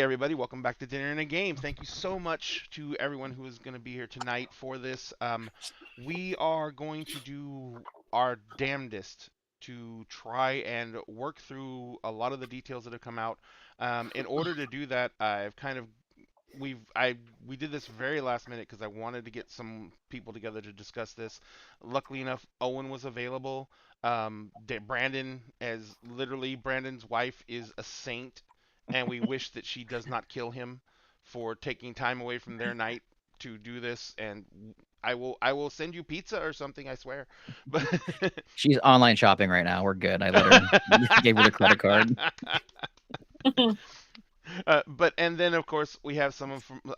Hey everybody, welcome back to Dinner and a Game. Thank you so much to everyone who is going to be here tonight for this. We are going to do our damnedest to try and work through a lot of the details that have come out. In order to do that, I've kind of we did this very last minute because I wanted to get some people together to discuss this. Luckily enough, Owen was available. Brandon, as literally Brandon's wife, is a saint, and we wish that she does not kill him for taking time away from their night to do this. And I will send you pizza or something, I swear. But She's online shopping right now. We're good. I let her gave her the credit card. But and then of course we have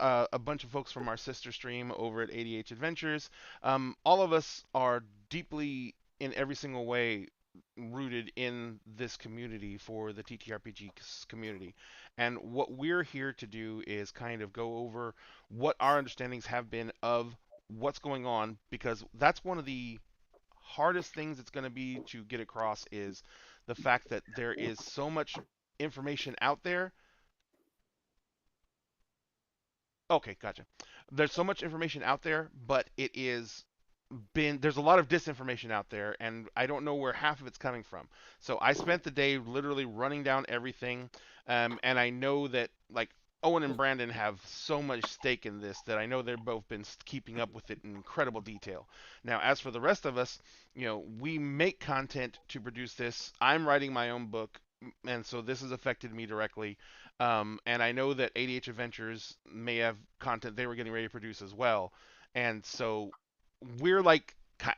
a bunch of folks from our sister stream over at ADH Adventures. All of us are deeply in every single way rooted in this community for the TTRPG community, and what we're here to do is kind of go over what our understandings have been of what's going on, because that's one of the hardest things it's going to be to get across is the fact that there is so much information out there. Okay, gotcha. There's so much information out there, but there's a lot of disinformation out there, and I don't know where half of it's coming from. So I spent the day literally running down everything, and I know that like Owen and Brandon have so much stake in this that I know they've both been keeping up with it in incredible detail. Now, as for the rest of us, we make content to produce this. I'm writing my own book, and so this has affected me directly. And I know that ADH Adventures may have content they were getting ready to produce as well. And so we're like,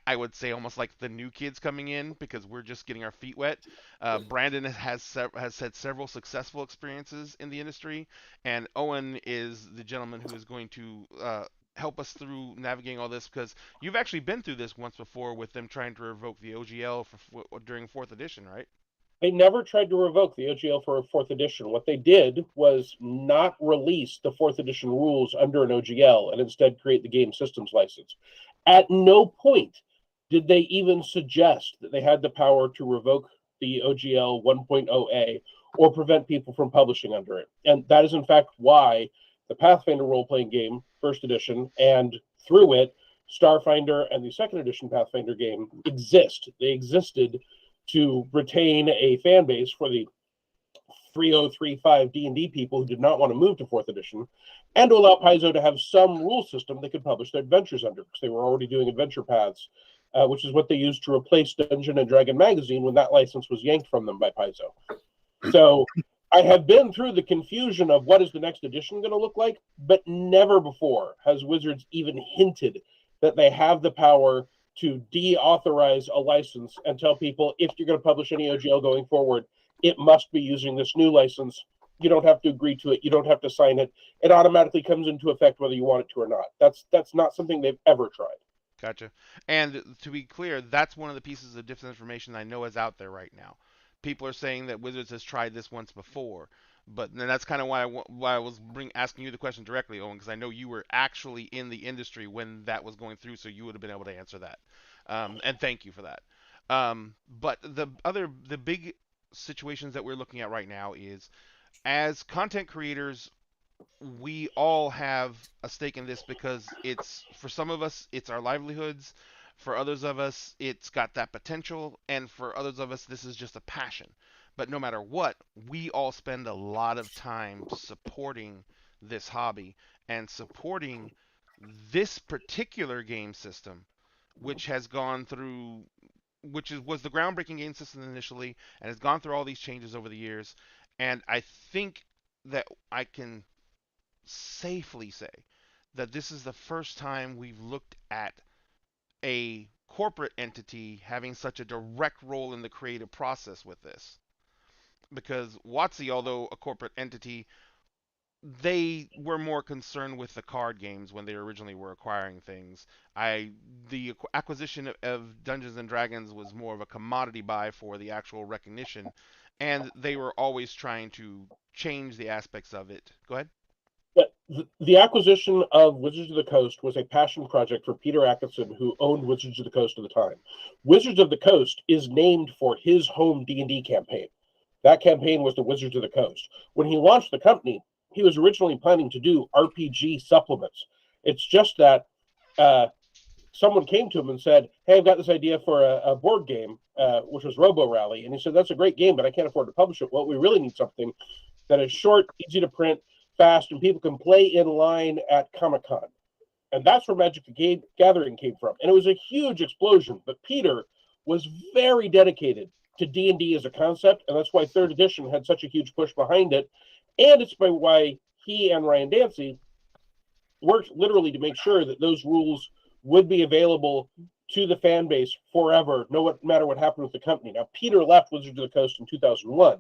I would say almost like the new kids coming in because we're just getting our feet wet. Brandon has had several successful experiences in the industry, and Owen is the gentleman who is going to help us through navigating all this, because you've actually been through this once before with them trying to revoke the OGL during fourth edition, right? They never tried to revoke the OGL for a fourth edition. What they did was not release the fourth edition rules under an OGL and instead create the game systems license. At no point did they even suggest that they had the power to revoke the OGL 1.0A or prevent people from publishing under it. And that is, in fact, why the Pathfinder role-playing game, first edition, and through it, Starfinder and the second edition Pathfinder game exist. They existed to retain a fan base for the 3035 D&D people who did not want to move to 4th edition, and to allow Paizo to have some rule system they could publish their adventures under, because they were already doing adventure paths, which is what they used to replace Dungeon and Dragon magazine when that license was yanked from them by Paizo. So I have been through the confusion of what is the next edition going to look like, but never before has Wizards even hinted that they have the power to deauthorize a license and tell people, if you're going to publish any OGL going forward, it must be using this new license. You don't have to agree to it. You don't have to sign it. It automatically comes into effect whether you want it to or not. That's not something they've ever tried. Gotcha. And to be clear, that's one of the pieces of disinformation I know is out there right now. People are saying that Wizards has tried this once before, but then that's kind of why I was asking you the question directly, Owen, because I know you were actually in the industry when that was going through, so you would have been able to answer that. And thank you for that. But the big situations that we're looking at right now is, as content creators, we all have a stake in this because it's, for some of us, it's our livelihoods. For others of us, it's got that potential, and for others of us, this is just a passion. But no matter what, we all spend a lot of time supporting this hobby and supporting this particular game system, which has gone through, was the groundbreaking game system initially, and has gone through all these changes over the years. And I think that I can safely say that this is the first time we've looked at a corporate entity having such a direct role in the creative process with this. Because WOTC, although a corporate entity, they were more concerned with the card games when they originally were acquiring things. The acquisition of Dungeons and Dragons was more of a commodity buy for the actual recognition, and they were always trying to change the aspects of it. Go ahead. The acquisition of Wizards of the Coast was a passion project for Peter Atkinson, who owned Wizards of the Coast at the time. Wizards of the Coast is named for his home D&D campaign. That campaign was the Wizards of the Coast. When he launched the company, he was originally planning to do RPG supplements. It's just that someone came to him and said, hey, I've got this idea for a board game, which was Robo Rally. And he said, that's a great game, but I can't afford to publish it. Well, we really need something that is short, easy to print, fast, and people can play in line at Comic-Con. And that's where Magic the Gathering came from. And it was a huge explosion. But Peter was very dedicated to D&D as a concept, and that's why 3rd edition had such a huge push behind it. And it's by why he and Ryan Dancy worked literally to make sure that those rules would be available to the fan base forever, no matter what happened with the company. Now, Peter left Wizards of the Coast in 2001,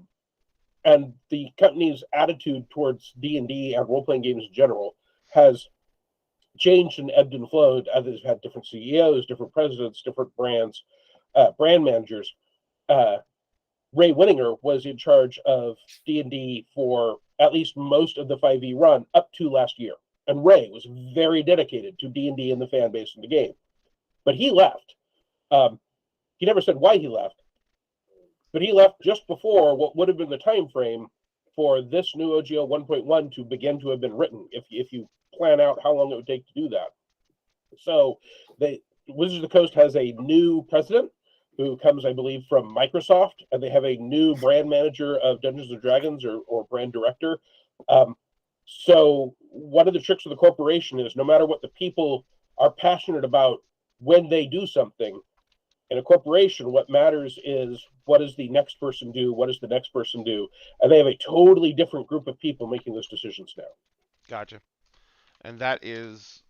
and the company's attitude towards D&D and role-playing games in general has changed and ebbed and flowed. Others had different CEOs, different presidents, different brands, brand managers. Ray Winninger was in charge of D&D for at least most of the 5e run up to last year. And Ray was very dedicated to D&D and the fan base in the game. But he left. He never said why he left. But he left just before what would have been the time frame for this new OGL 1.1 to begin to have been written, if you plan out how long it would take to do that. So Wizards of the Coast has a new president who comes, I believe, from Microsoft, and they have a new brand manager of Dungeons & Dragons or brand director. So one of the tricks of the corporation is no matter what the people are passionate about when they do something, in a corporation, what matters is what does the next person do? What does the next person do? And they have a totally different group of people making those decisions now. Gotcha. And that is,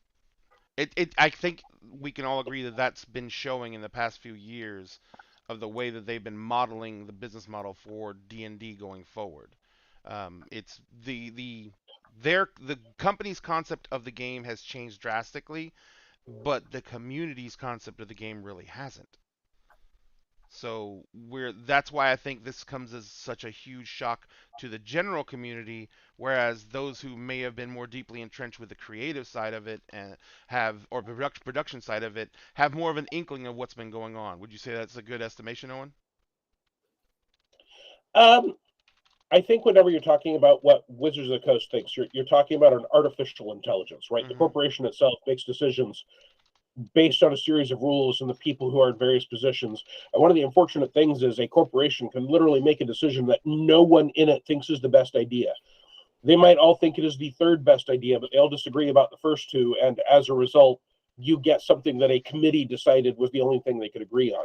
I think we can all agree that that's been showing in the past few years of the way that they've been modeling the business model for D&D going forward. It's the company's concept of the game has changed drastically, but the community's concept of the game really hasn't. So that's why I think this comes as such a huge shock to the general community, whereas those who may have been more deeply entrenched with the creative side of it and or production side of it have more of an inkling of what's been going on. Would you say that's a good estimation, Owen? I think whenever you're talking about what Wizards of the Coast thinks, you're talking about an artificial intelligence, right? Mm-hmm. The corporation itself makes decisions based on a series of rules and the people who are in various positions. And one of the unfortunate things is a corporation can literally make a decision that no one in it thinks is the best idea. They might all think it is the third best idea, but they all disagree about the first two. And as a result, you get something that a committee decided was the only thing they could agree on.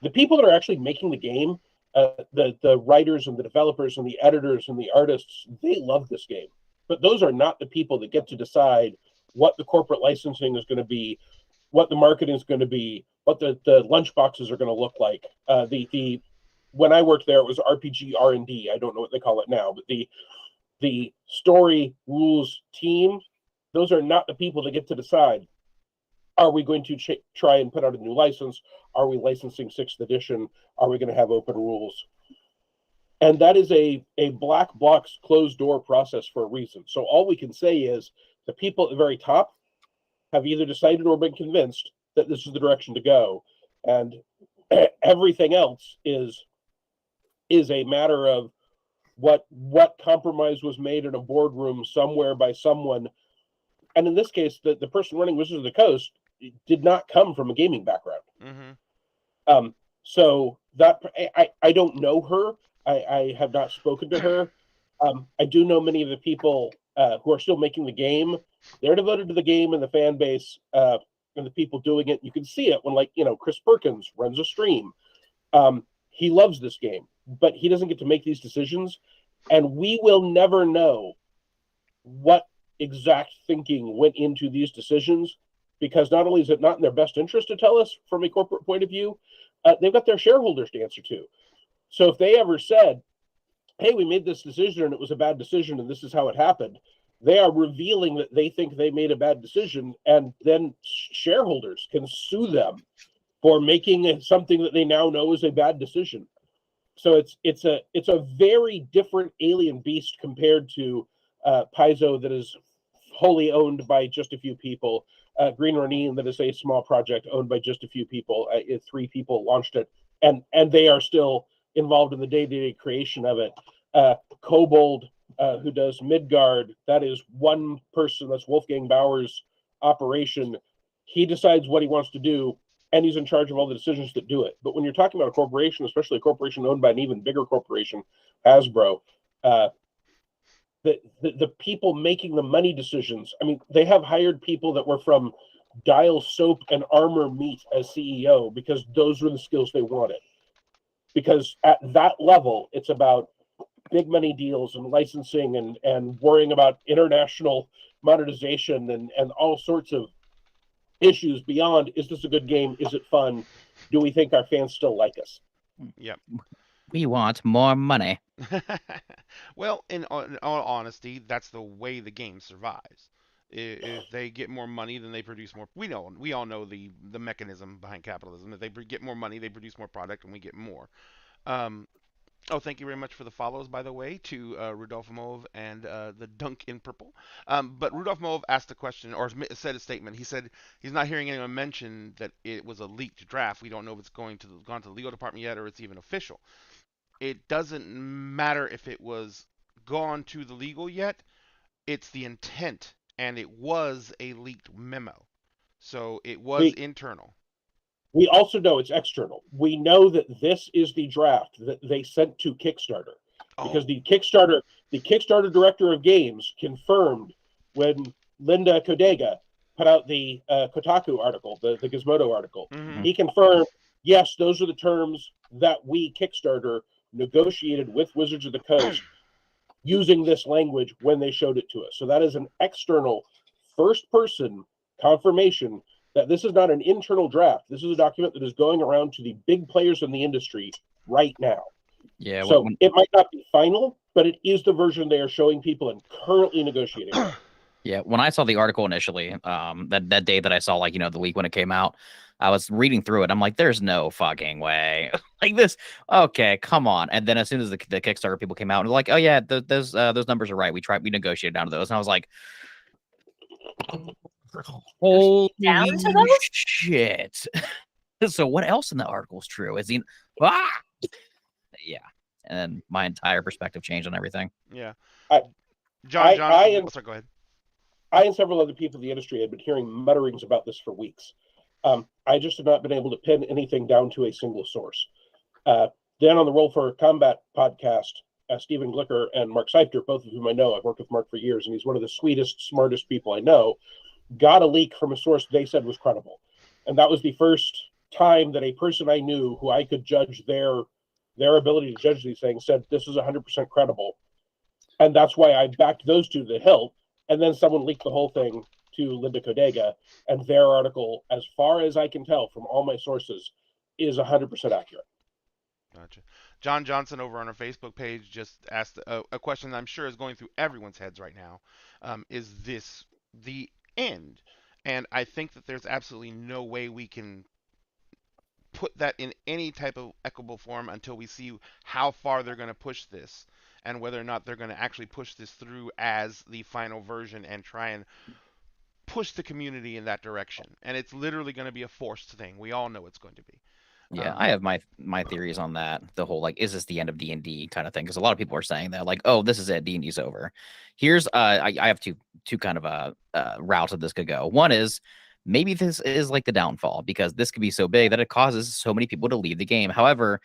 The people that are actually making the game, the writers and the developers and the editors and the artists, they love this game. But those are not the people that get to decide what the corporate licensing is going to be, what the marketing is going to be, what the lunch boxes are going to look like. When I worked there, it was RPG R&D. I don't know what they call it now, but the story rules team, those are not the people that get to decide. Are we going to try and put out a new license? Are we licensing 6th edition? Are we going to have open rules? And that is a black box, closed door process for a reason. So all we can say is the people at the very top have either decided or been convinced that this is the direction to go. And everything else is a matter of what compromise was made in a boardroom somewhere by someone. And in this case, the person running Wizards of the Coast did not come from a gaming background. Mm-hmm. So that I don't know her. I have not spoken to her. I do know many of the people who are still making the game. They're devoted to the game and the fan base and the people doing it. You can see it when, Chris Perkins runs a stream. He loves this game, but he doesn't get to make these decisions. And we will never know what exact thinking went into these decisions, because not only is it not in their best interest to tell us from a corporate point of view, they've got their shareholders to answer to. So if they ever said, hey, we made this decision and it was a bad decision and this is how it happened, they are revealing that they think they made a bad decision, and then shareholders can sue them for making something that they now know is a bad decision. So it's a very different alien beast compared to Paizo, that is wholly owned by just a few people. Green Ronin, that is a small project owned by just a few people. 3 people launched it, and they are still involved in the day-to-day creation of it. Kobold, who does Midgard. That is one person. That's Wolfgang Bauer's operation. He decides what he wants to do, and he's in charge of all the decisions that do it. But when you're talking about a corporation, especially a corporation owned by an even bigger corporation, Hasbro, the people making the money decisions, I mean, they have hired people that were from Dial Soap and Armor Meat as CEO because those were the skills they wanted. Because at that level, it's about big money deals and licensing and worrying about international monetization and all sorts of issues beyond, is this a good game? Is it fun? Do we think our fans still like us? Yep. We want more money. Well, in all honesty, that's the way the game survives. If they get more money, then they produce more. We all know the mechanism behind capitalism. If they get more money, they produce more product, and we get more. Um, Oh, thank you very much for the follows, by the way, to Rudolph Mauve and the Dunk in Purple. But Rudolph Mauve asked a question, or said a statement. He said he's not hearing anyone mention that it was a leaked draft. We don't know if it's gone to the legal department yet, or it's even official. It doesn't matter if it was gone to the legal yet. It's the intent, and it was a leaked memo, so it was internal. We also know it's external. We know that this is the draft that they sent to Kickstarter because the Kickstarter director of games confirmed when Linda Kodega put out the Kotaku article, the Gizmodo article. Mm-hmm. He confirmed, yes, those are the terms that we Kickstarter negotiated with Wizards of the Coast using this language when they showed it to us. So that is an external first-person confirmation that this is not an internal draft. This is a document that is going around to the big players in the industry right now. Yeah. So it might not be final, but it is the version they are showing people and currently negotiating. Yeah. When I saw the article initially, that day that I saw, like, the leak when it came out, I was reading through it. I'm like, there's no fucking way. Like this. Okay, come on. And then as soon as the Kickstarter people came out, and they're like, oh yeah, those numbers are right. We negotiated down to those. And I was like, holy down to those? shit. So what else in the article is true? Is he yeah. And then my entire perspective changed on everything. Yeah. John, sorry, go ahead. I and several other people in the industry had been hearing mutterings about this for weeks. I just have not been able to pin anything down to a single source. Then on the Roll for Combat podcast, Stephen Glicker and Mark Seifter, both of whom I know, I've worked with Mark for years, and he's one of the sweetest, smartest people I know, got a leak from a source they said was credible. And that was the first time that a person I knew who I could judge their ability to judge these things said, this is 100% credible. And that's why I backed those two to the hilt. And then someone leaked the whole thing to Linda Kodega, and their article, as far as I can tell from all my sources, is 100% accurate. Gotcha. John Johnson over on our Facebook page just asked a question that I'm sure is going through everyone's heads right now. Is this the end? And I think that there's absolutely no way we can put that in any type of equitable form until we see how far they're going to push this and whether or not they're going to actually push this through as the final version and try and push the community in that direction. And it's literally going to be a forced thing. We all know it's going to be. Yeah, I have my theories on that. The whole, like, is this the end of D&D kind of thing? Because a lot of people are saying that, like, oh, this is it, D&D's over. Here's I have two kind of routes that this could go. One is maybe this is like the downfall, because this could be so big that it causes so many people to leave the game. However,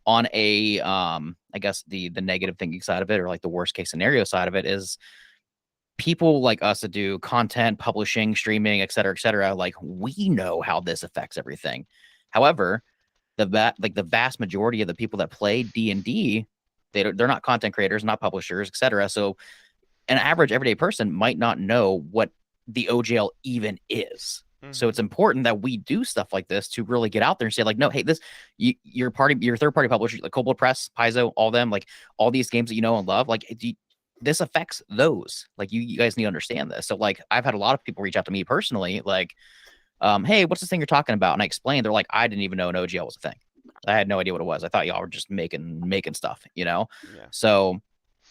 on a I guess the negative thinking side of it, or like the worst case scenario side of it, is people like us that do content, publishing, streaming, et cetera, like, we know how this affects everything. However, the vast majority of the people that play D&D, they're not content creators, not publishers, et cetera. So an average everyday person might not know what the OGL even is. Mm-hmm. So it's important that we do stuff like this to really get out there and say, like, no, hey, this your third party publishers, like Kobold Press, Paizo, all them, like all these games that you know and love, like this affects those. Like you guys need to understand this. So like I've had a lot of people reach out to me personally, like, hey, what's this thing you're talking about? And I explained, they're like, I didn't even know an OGL was a thing. I had no idea what it was. I thought y'all were just making stuff, you know? Yeah. So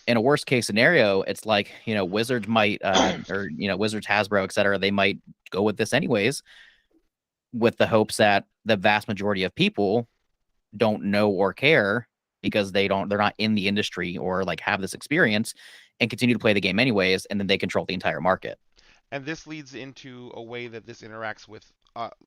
in a worst case scenario, it's like, Wizards might, or, Wizards, Hasbro, et cetera, they might go with this anyways, with the hopes that the vast majority of people don't know or care because they're not in the industry or like have this experience. and continue to play the game anyways, and then they control the entire market. And this leads into a way that this interacts with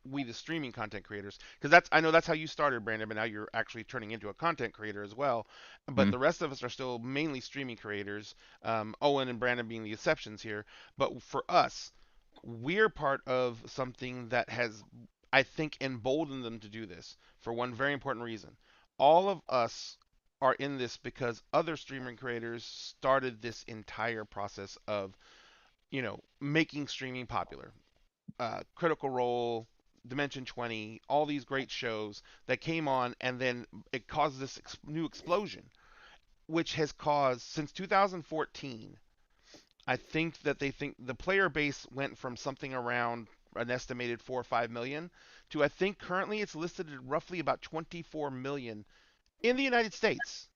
we the streaming content creators, because I know that's how you started, Brandon, but now you're actually turning into a content creator as well. But the rest of us are still mainly streaming creators, Owen and Brandon being the exceptions here. But for us, we're part of something that has, I think, emboldened them to do this for one very important reason. All of us are in this because other streaming creators started this entire process of, making streaming popular. Critical Role, Dimension 20, all these great shows that came on, and then it caused this new explosion, which has caused, since 2014, I think that they think the player base went from something around an estimated 4 or 5 million to, I think currently it's listed at roughly about 24 million in the United States,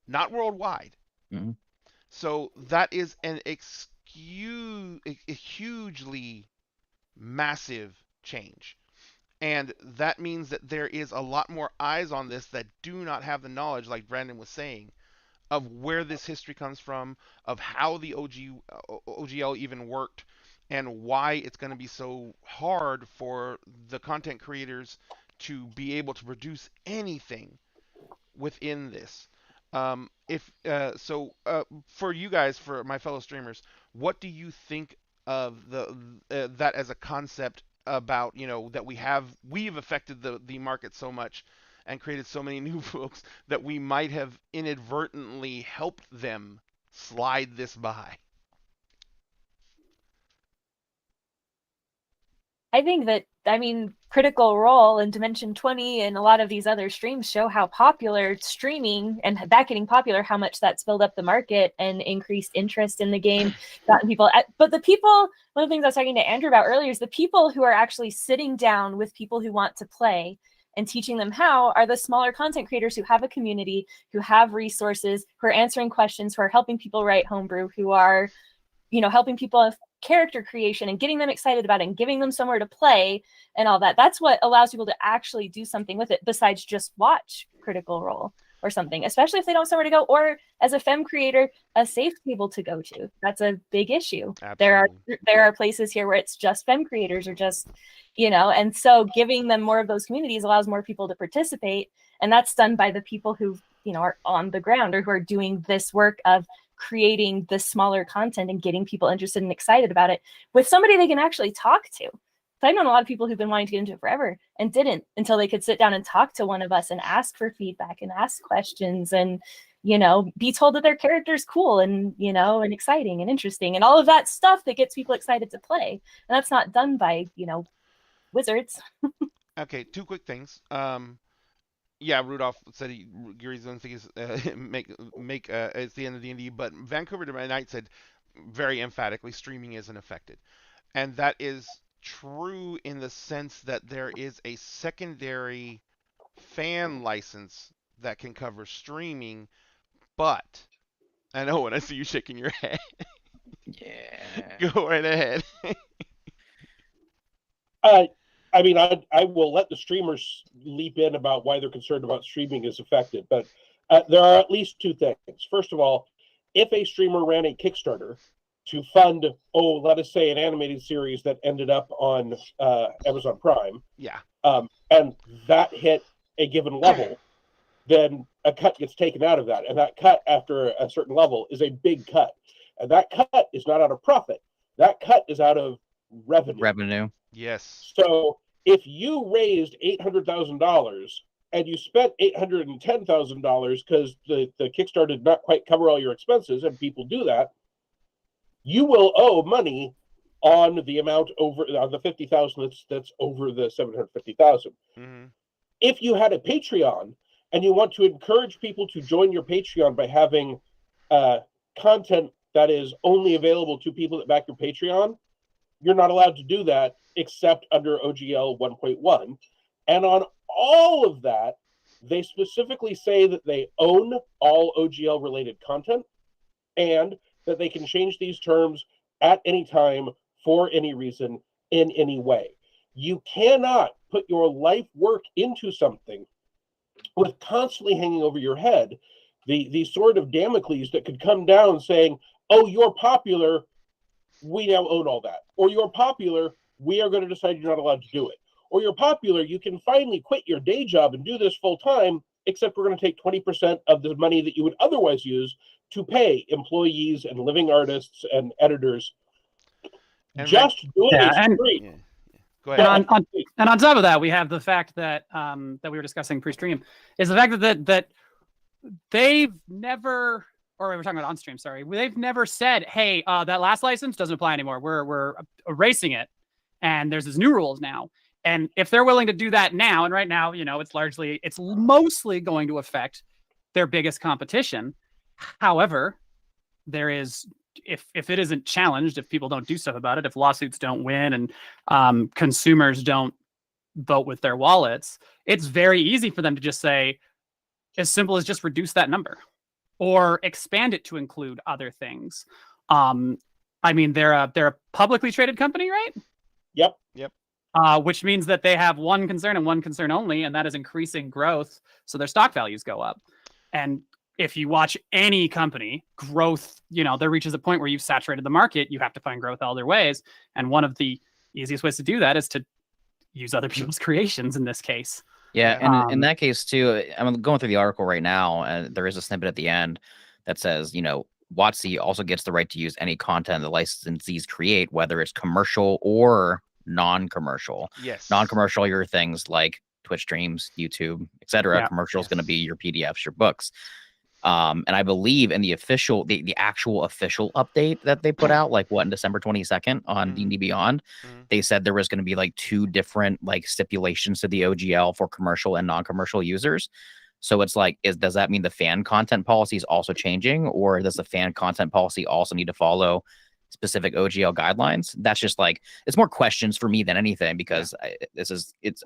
not worldwide. Mm-hmm. So that is a hugely massive change. And that means that there is a lot more eyes on this that do not have the knowledge, like Brandon was saying, of where this history comes from, of how the OGL even worked, and why it's going to be so hard for the content creators to be able to produce anything within this. If so, for you guys, for my fellow streamers, what do you think of that as a concept about, that we've affected the market so much and created so many new folks that we might have inadvertently helped them slide this by? I think that, Critical Role and Dimension 20 and a lot of these other streams show how popular streaming, and that getting popular, how much that's filled up the market and increased interest in the game, gotten people. But the people, one of the things I was talking to Andrew about earlier is the people who are actually sitting down with people who want to play and teaching them how are the smaller content creators who have a community, who have resources, who are answering questions, who are helping people write homebrew, who are, helping people with character creation and getting them excited about it and giving them somewhere to play and all that. That's what allows people to actually do something with it besides just watch Critical Role or something, especially if they don't have somewhere to go, or as a femme creator, a safe table to go to. That's a big issue. Absolutely. There are places here where it's just femme creators, or just, and so giving them more of those communities allows more people to participate. And that's done by the people who, are on the ground, or who are doing this work of creating the smaller content and getting people interested and excited about it with somebody they can actually talk to. So I've known a lot of people who've been wanting to get into it forever and didn't until they could sit down and talk to one of us and ask for feedback and ask questions and, be told that their character's cool and, and exciting and interesting and all of that stuff that gets people excited to play. And that's not done by, wizards. Okay, two quick things. Yeah, Rudolph said Gary's don't think is make it's the end of D&D, but Vancouver Knight said very emphatically streaming isn't affected, and that is true in the sense that there is a secondary fan license that can cover streaming, but I know when I see you shaking your head. Yeah. Go right ahead. I will let the streamers leap in about why they're concerned about streaming is affected, but there are at least two things. First of all, if a streamer ran a Kickstarter to fund, let us say, an animated series that ended up on Amazon Prime, Yeah. And that hit a given level, then a cut gets taken out of that, and that cut after a certain level is a big cut, and that cut is not out of profit. That cut is out of revenue. Yes. So if you raised $800,000 and you spent $810,000 because the Kickstarter did not quite cover all your expenses, and people do that, you will owe money on the amount over on the 50,000 that's over the 750,000. Mm-hmm. If you had a Patreon and you want to encourage people to join your Patreon by having content that is only available to people that back your Patreon, you're not allowed to do that except under OGL 1.1. And on all of that, they specifically say that they own all OGL related content and that they can change these terms at any time for any reason in any way. You cannot put your life work into something with constantly hanging over your head the sword of Damocles that could come down saying, oh, you're popular, we now own all that. Or you're popular, we are going to decide you're not allowed to do it. Or you're popular, you can finally quit your day job and do this full time, except we're going to take 20% of the money that you would otherwise use to pay employees and living artists and editors. And Just doing Yeah, a and- stream. Yeah. Go ahead. And on top of that, we have the fact that that we were discussing pre-stream is the fact that they've never, or we were talking about on stream. Sorry, they've never said, "Hey, that last license doesn't apply anymore. We're erasing it, and there's these new rules now." And if they're willing to do that now, and right now, it's mostly going to affect their biggest competition. However, there is, if it isn't challenged, if people don't do stuff about it, if lawsuits don't win and consumers don't vote with their wallets, it's very easy for them to just say, as simple as just reduce that number or expand it to include other things. I mean, they're a publicly traded company, right? Yep. Which means that they have one concern and one concern only, and that is increasing growth, so their stock values go up. And if you watch any company, growth, there reaches a point where you've saturated the market, you have to find growth other ways. And one of the easiest ways to do that is to use other people's creations in this case. Yeah, and in that case too, I'm going through the article right now, and there is a snippet at the end that says, WOTC also gets the right to use any content the licensees create, whether it's commercial or non-commercial. Yes. Non-commercial, your things like Twitch streams, YouTube, etc. Yeah. Commercial is going to be your PDFs, your books. And I believe in the actual official update that they put out, in December 22nd on D&D Beyond, they said there was going to be 2 different stipulations to the OGL for commercial and non-commercial users. So it's does that mean the fan content policy is also changing, or does the fan content policy also need to follow specific OGL guidelines? That's just it's more questions for me than anything, because I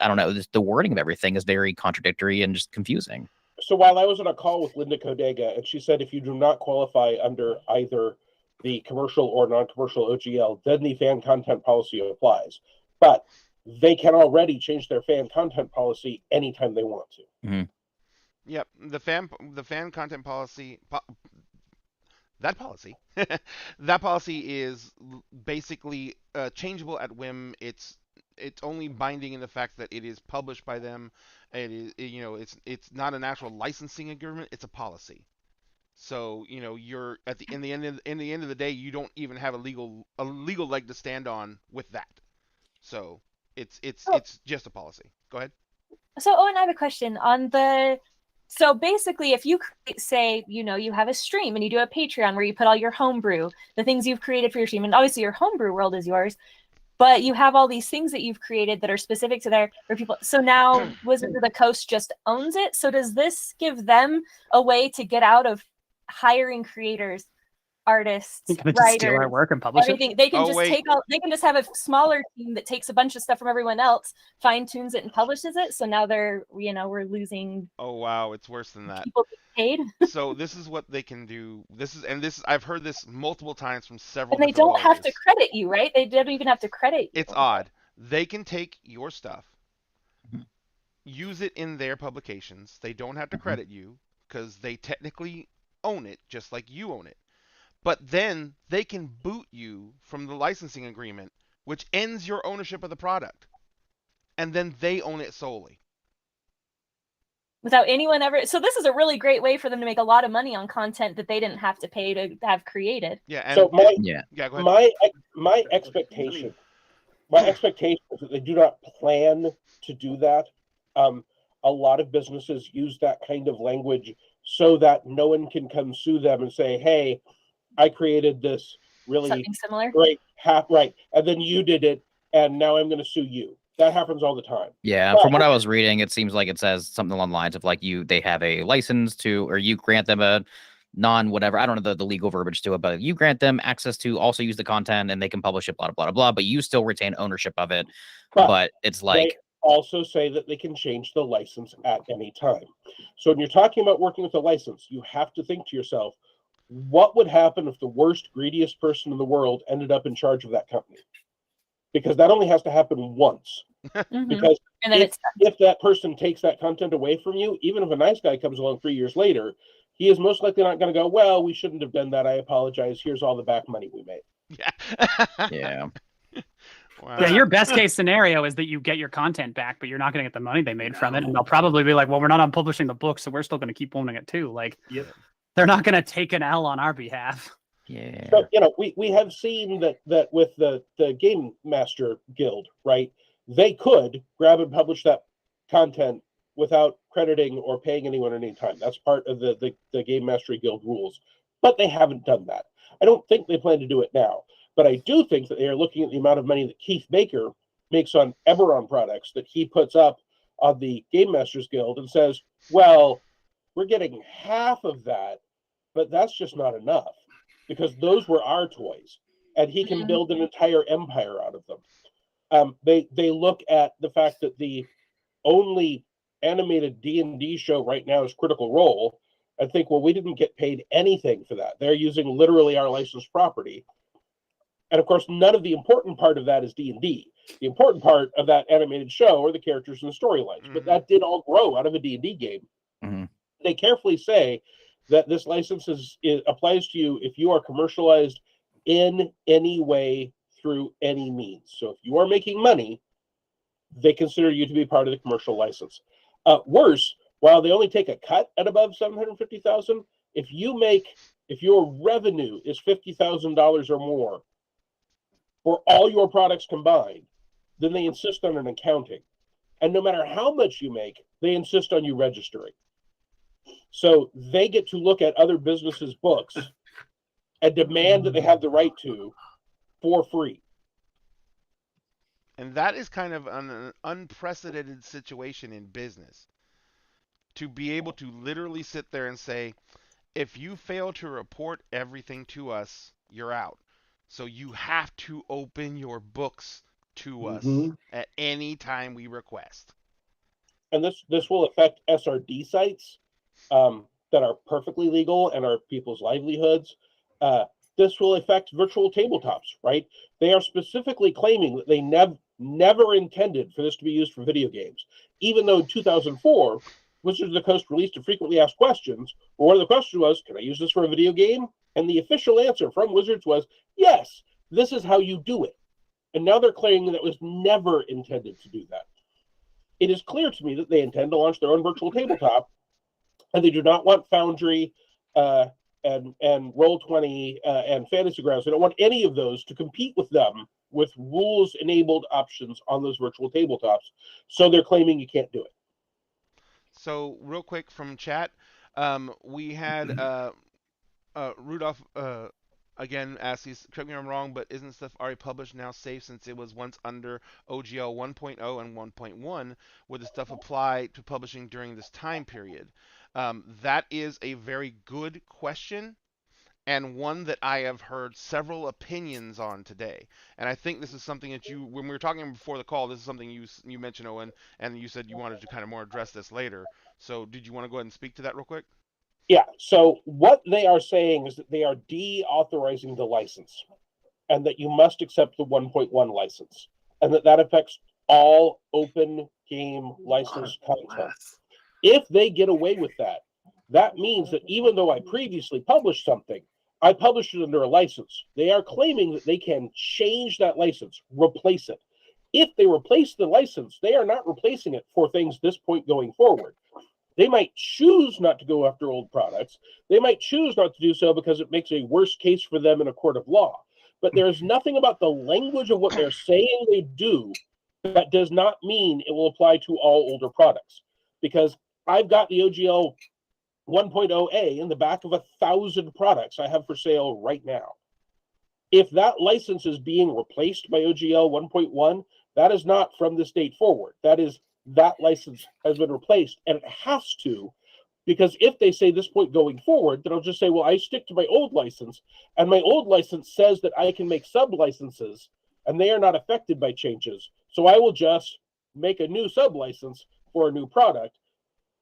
don't know, the wording of everything is very contradictory and just confusing. So while I was on a call with Linda Kodega, and she said if you do not qualify under either the commercial or non-commercial OGL, then the fan content policy applies. But they can already change their fan content policy anytime they want to. Mm-hmm. Yep, the fan content policy, that policy is basically changeable at whim. It's only binding in the fact that it is published by them. It is, it's not an actual licensing agreement. It's a policy. So you're in the end of the day, you don't even have a legal leg to stand on with that. So it's just a policy. Go ahead. So Owen, I have a question on the. So basically, if you say, you have a stream and you do a Patreon where you put all your homebrew, the things you've created for your stream, and obviously your homebrew world is yours, but you have all these things that you've created that are specific to there for people. So now Wizards of the Coast just owns it. So does this give them a way to get out of hiring creators, artists, writers, steal our work and publish everything? it? They can they can just have a smaller team that takes a bunch of stuff from everyone else, fine tunes it, and publishes it. So now they're, we're losing. Oh wow, it's worse than that. People paid. So this is what they can do. I've heard this multiple times from several. And they don't have to credit you, right? They don't even have to credit you. It's odd. They can take your stuff, use it in their publications. They don't have to credit you because they technically own it, just like you own it. But then they can boot you from the licensing agreement, which ends your ownership of the product. And then they own it solely. Without anyone ever. So this is a really great way for them to make a lot of money on content that they didn't have to pay to have created. Yeah. And So go ahead. my expectation is that they do not plan to do that. A lot of businesses use that kind of language so that no one can come sue them and say, hey, I created this really Something similar. great right, and then you did it, and now I'm going to sue you. That happens all the time. Yeah, from what I was reading, it seems like it says something along the lines of they have a license to, or you grant them a non-whatever, I don't know the legal verbiage to it, but you grant them access to also use the content and they can publish it, blah, blah, blah, blah, but you still retain ownership of it. But it's they also say that they can change the license at any time. So when you're talking about working with a license, you have to think to yourself, what would happen if the worst, greediest person in the world ended up in charge of that company? Because that only has to happen once. Because and then if that person takes that content away from you, even if a nice guy comes along 3 years later, he is most likely not going to go, well, we shouldn't have done that. I apologize. Here's all the back money we made. Yeah. Yeah. Wow. Yeah, your best case scenario is that you get your content back, but you're not going to get the money they made from it. And they'll probably be like, well, we're not publishing the book, so we're still going to keep owning it too. Like, they're not going to take an L on our behalf. Yeah. So, we have seen that with the Game Master Guild, right? They could grab and publish that content without crediting or paying anyone at any time. That's part of the Game Mastery Guild rules. But they haven't done that. I don't think they plan to do it now. But I do think that they are looking at the amount of money that Keith Baker makes on Eberron products that he puts up on the Game Masters Guild and says, well, we're getting half of that, but that's just not enough because those were our toys. And he can build an entire empire out of them. They look at the fact that the only animated D&D show right now is Critical Role and think, well, we didn't get paid anything for that. They're using literally our licensed property. And of course, none of the important part of that is D&D. The important part of that animated show are the characters and the storylines. But that did all grow out of a D&D game. Mm-hmm. They carefully say that this license applies to you if you are commercialized in any way through any means. So if you are making money, they consider you to be part of the commercial license. Worse, while they only take a cut at above $750,000, if your revenue is $50,000 or more for all your products combined, then they insist on an accounting. And no matter how much you make, they insist on you registering. So they get to look at other businesses' books and demand that they have the right to for free. And that is kind of an unprecedented situation in business. To be able to literally sit there and say, if you fail to report everything to us, you're out. So you have to open your books to us at any time we request. And this will affect SRD sites that are perfectly legal and are people's livelihoods. This will affect virtual tabletops, right? They are specifically claiming that they never intended for this to be used for video games. Even though in 2004, Wizards of the Coast released a frequently asked questions, where one of the questions was, can I use this for a video game? And the official answer from Wizards was, yes, this is how you do it. And now they're claiming that it was never intended to do that. It is clear to me that they intend to launch their own virtual tabletop, and they do not want Foundry and Roll20 and Fantasy Grounds. They don't want any of those to compete with them with rules-enabled options on those virtual tabletops. So they're claiming you can't do it. So real quick from chat, we had Rudolph again asks, correct me if I'm wrong, but isn't stuff already published now safe since it was once under OGL 1.0 and 1.1? Would the stuff apply to publishing during this time period? That is a very good question, and one that I have heard several opinions on today. And I think this is something that when we were talking before the call, this is something you mentioned, Owen, and you said you wanted to kind of more address this later. So did you want to go ahead and speak to that real quick? Yeah, so what they are saying is that they are deauthorizing the license and that you must accept the 1.1 license and that affects all open game licensed content. If they get away with that, that means that even though I previously published something, I published it under a license. They are claiming that they can change that license, replace it. If they replace the license, they are not replacing it for things this point going forward. They might choose not to go after old products. They might choose not to do so because it makes a worse case for them in a court of law. But there's nothing about the language of what they're saying they do that does not mean it will apply to all older products. Because I've got the OGL 1.0A in the back of 1,000 products I have for sale right now. If that license is being replaced by OGL 1.1, that is not from this date forward. That license has been replaced, and it has to, because if they say this point going forward, then I'll just say, well, I stick to my old license, and my old license says that I can make sub-licenses, and they are not affected by changes. So I will just make a new sub-license for a new product,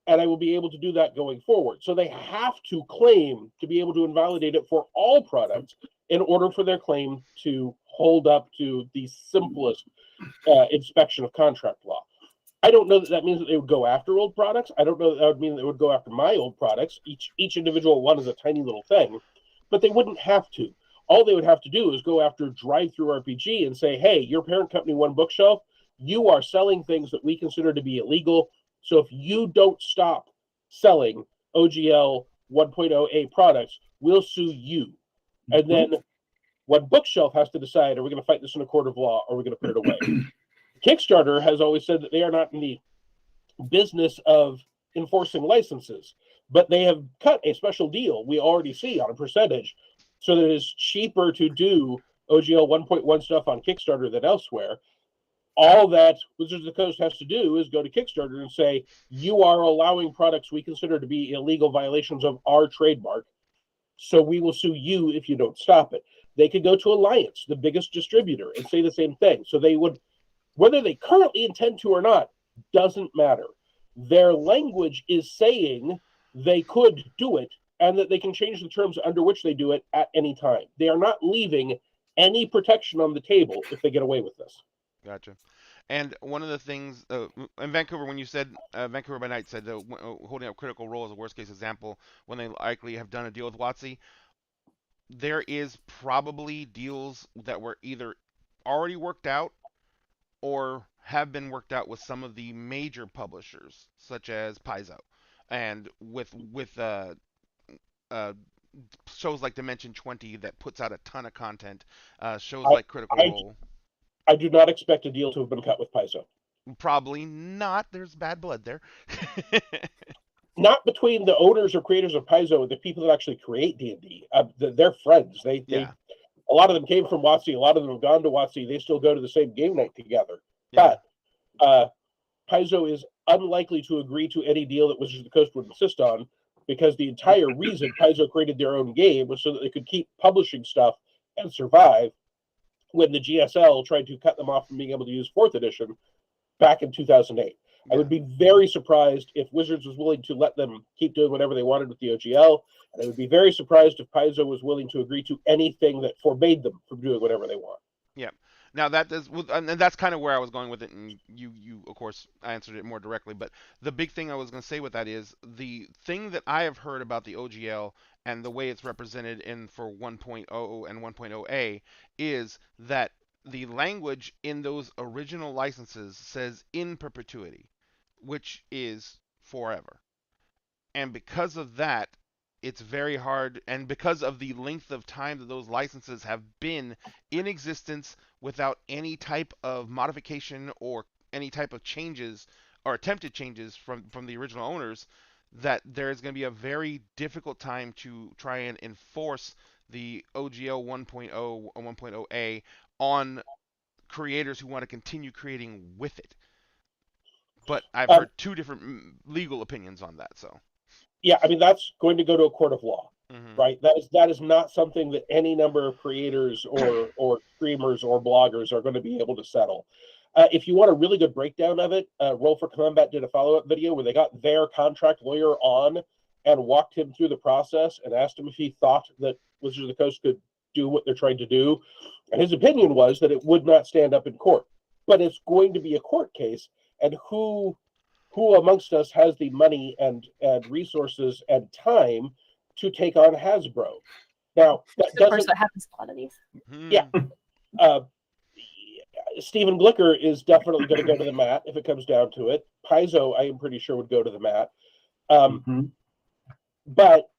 and I will be able to do that going forward. So they have to claim to be able to invalidate it for all products in order for their claim to hold up to the simplest inspection of contract law. I don't know that that means that they would go after old products. I don't know that would mean they would go after my old products. Each individual one is a tiny little thing, but they wouldn't have to. All they would have to do is go after Drive-Thru RPG and say, hey, your parent company, One Bookshelf, you are selling things that we consider to be illegal. So if you don't stop selling OGL 1.0A products, we'll sue you. And then One Bookshelf has to decide, are we going to fight this in a court of law, or are we going to put it away? Kickstarter has always said that they are not in the business of enforcing licenses, but they have cut a special deal we already see on a percentage so that it is cheaper to do OGL 1.1 stuff on Kickstarter than elsewhere. All that Wizards of the Coast has to do is go to Kickstarter and say, you are allowing products we consider to be illegal violations of our trademark, so we will sue you if you don't stop it. They could go to Alliance, the biggest distributor, and say the same thing. So they would, whether they currently intend to or not, doesn't matter. Their language is saying they could do it and that they can change the terms under which they do it at any time. They are not leaving any protection on the table if they get away with this. Gotcha. And one of the things in Vancouver, when you said Vancouver by Night said holding up Critical Role as a worst case example when they likely have done a deal with WOTC, there is probably deals that were either already worked out or have been worked out with some of the major publishers, such as Paizo, and with shows like Dimension 20 that puts out a ton of content, shows like Critical Role. I do not expect a deal to have been cut with Paizo. Probably not. There's bad blood there. Not between the owners or creators of Paizo and the people that actually create D&D. They're friends. They a lot of them came from WOTC. A lot of them have gone to WOTC. They still go to the same game night together. Yeah. But Paizo is unlikely to agree to any deal that Wizards of the Coast would insist on, because the entire reason Paizo created their own game was so that they could keep publishing stuff and survive when the GSL tried to cut them off from being able to use 4th edition back in 2008. I would be very surprised if Wizards was willing to let them keep doing whatever they wanted with the OGL, and I would be very surprised if Paizo was willing to agree to anything that forbade them from doing whatever they want. Yeah. Now that is, and that's kind of where I was going with it, and you of course answered it more directly. But the big thing I was going to say with that is the thing that I have heard about the OGL and the way it's represented in for 1.0 and 1.0A is that the language in those original licenses says in perpetuity, which is forever. And because of that, it's very hard, and because of the length of time that those licenses have been in existence without any type of modification or any type of changes or attempted changes from the original owners, that there is going to be a very difficult time to try and enforce the OGL 1.0 or 1.0A on creators who want to continue creating with it. But I've heard two different legal opinions on that, so. Yeah, I mean, that's going to go to a court of law, right? That is not something that any number of creators or streamers or bloggers are going to be able to settle. If you want a really good breakdown of it, Roll for Combat did a follow-up video where they got their contract lawyer on and walked him through the process and asked him if he thought that Wizards of the Coast could do what they're trying to do. And his opinion was that it would not stand up in court. But it's going to be a court case, and who amongst us has the money and resources and time to take on Hasbro? Now, of course, that happens to a lot of these. Yeah. Stephen Blicker is definitely going to go to the mat if it comes down to it. Paizo, I am pretty sure, would go to the mat. But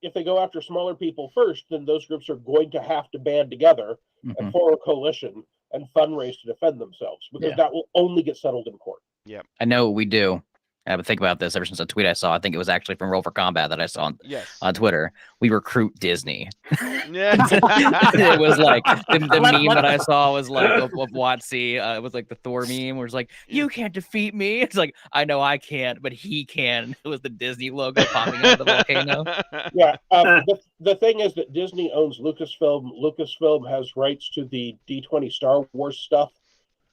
if they go after smaller people first, then those groups are going to have to band together and form a coalition and fundraise to defend themselves, because that will only get settled in court. Yeah, I know we do. I've been thinking about this ever since a tweet I saw. I think it was actually from Roll for Combat that I saw on Twitter. We recruit Disney. It was like the meme that I saw was like of WOTC. It was like the Thor meme where it's like, you can't defeat me. It's like, I know I can't, but he can. It was the Disney logo popping out of the volcano. Yeah. The thing is that Disney owns Lucasfilm. Lucasfilm has rights to the D20 Star Wars stuff.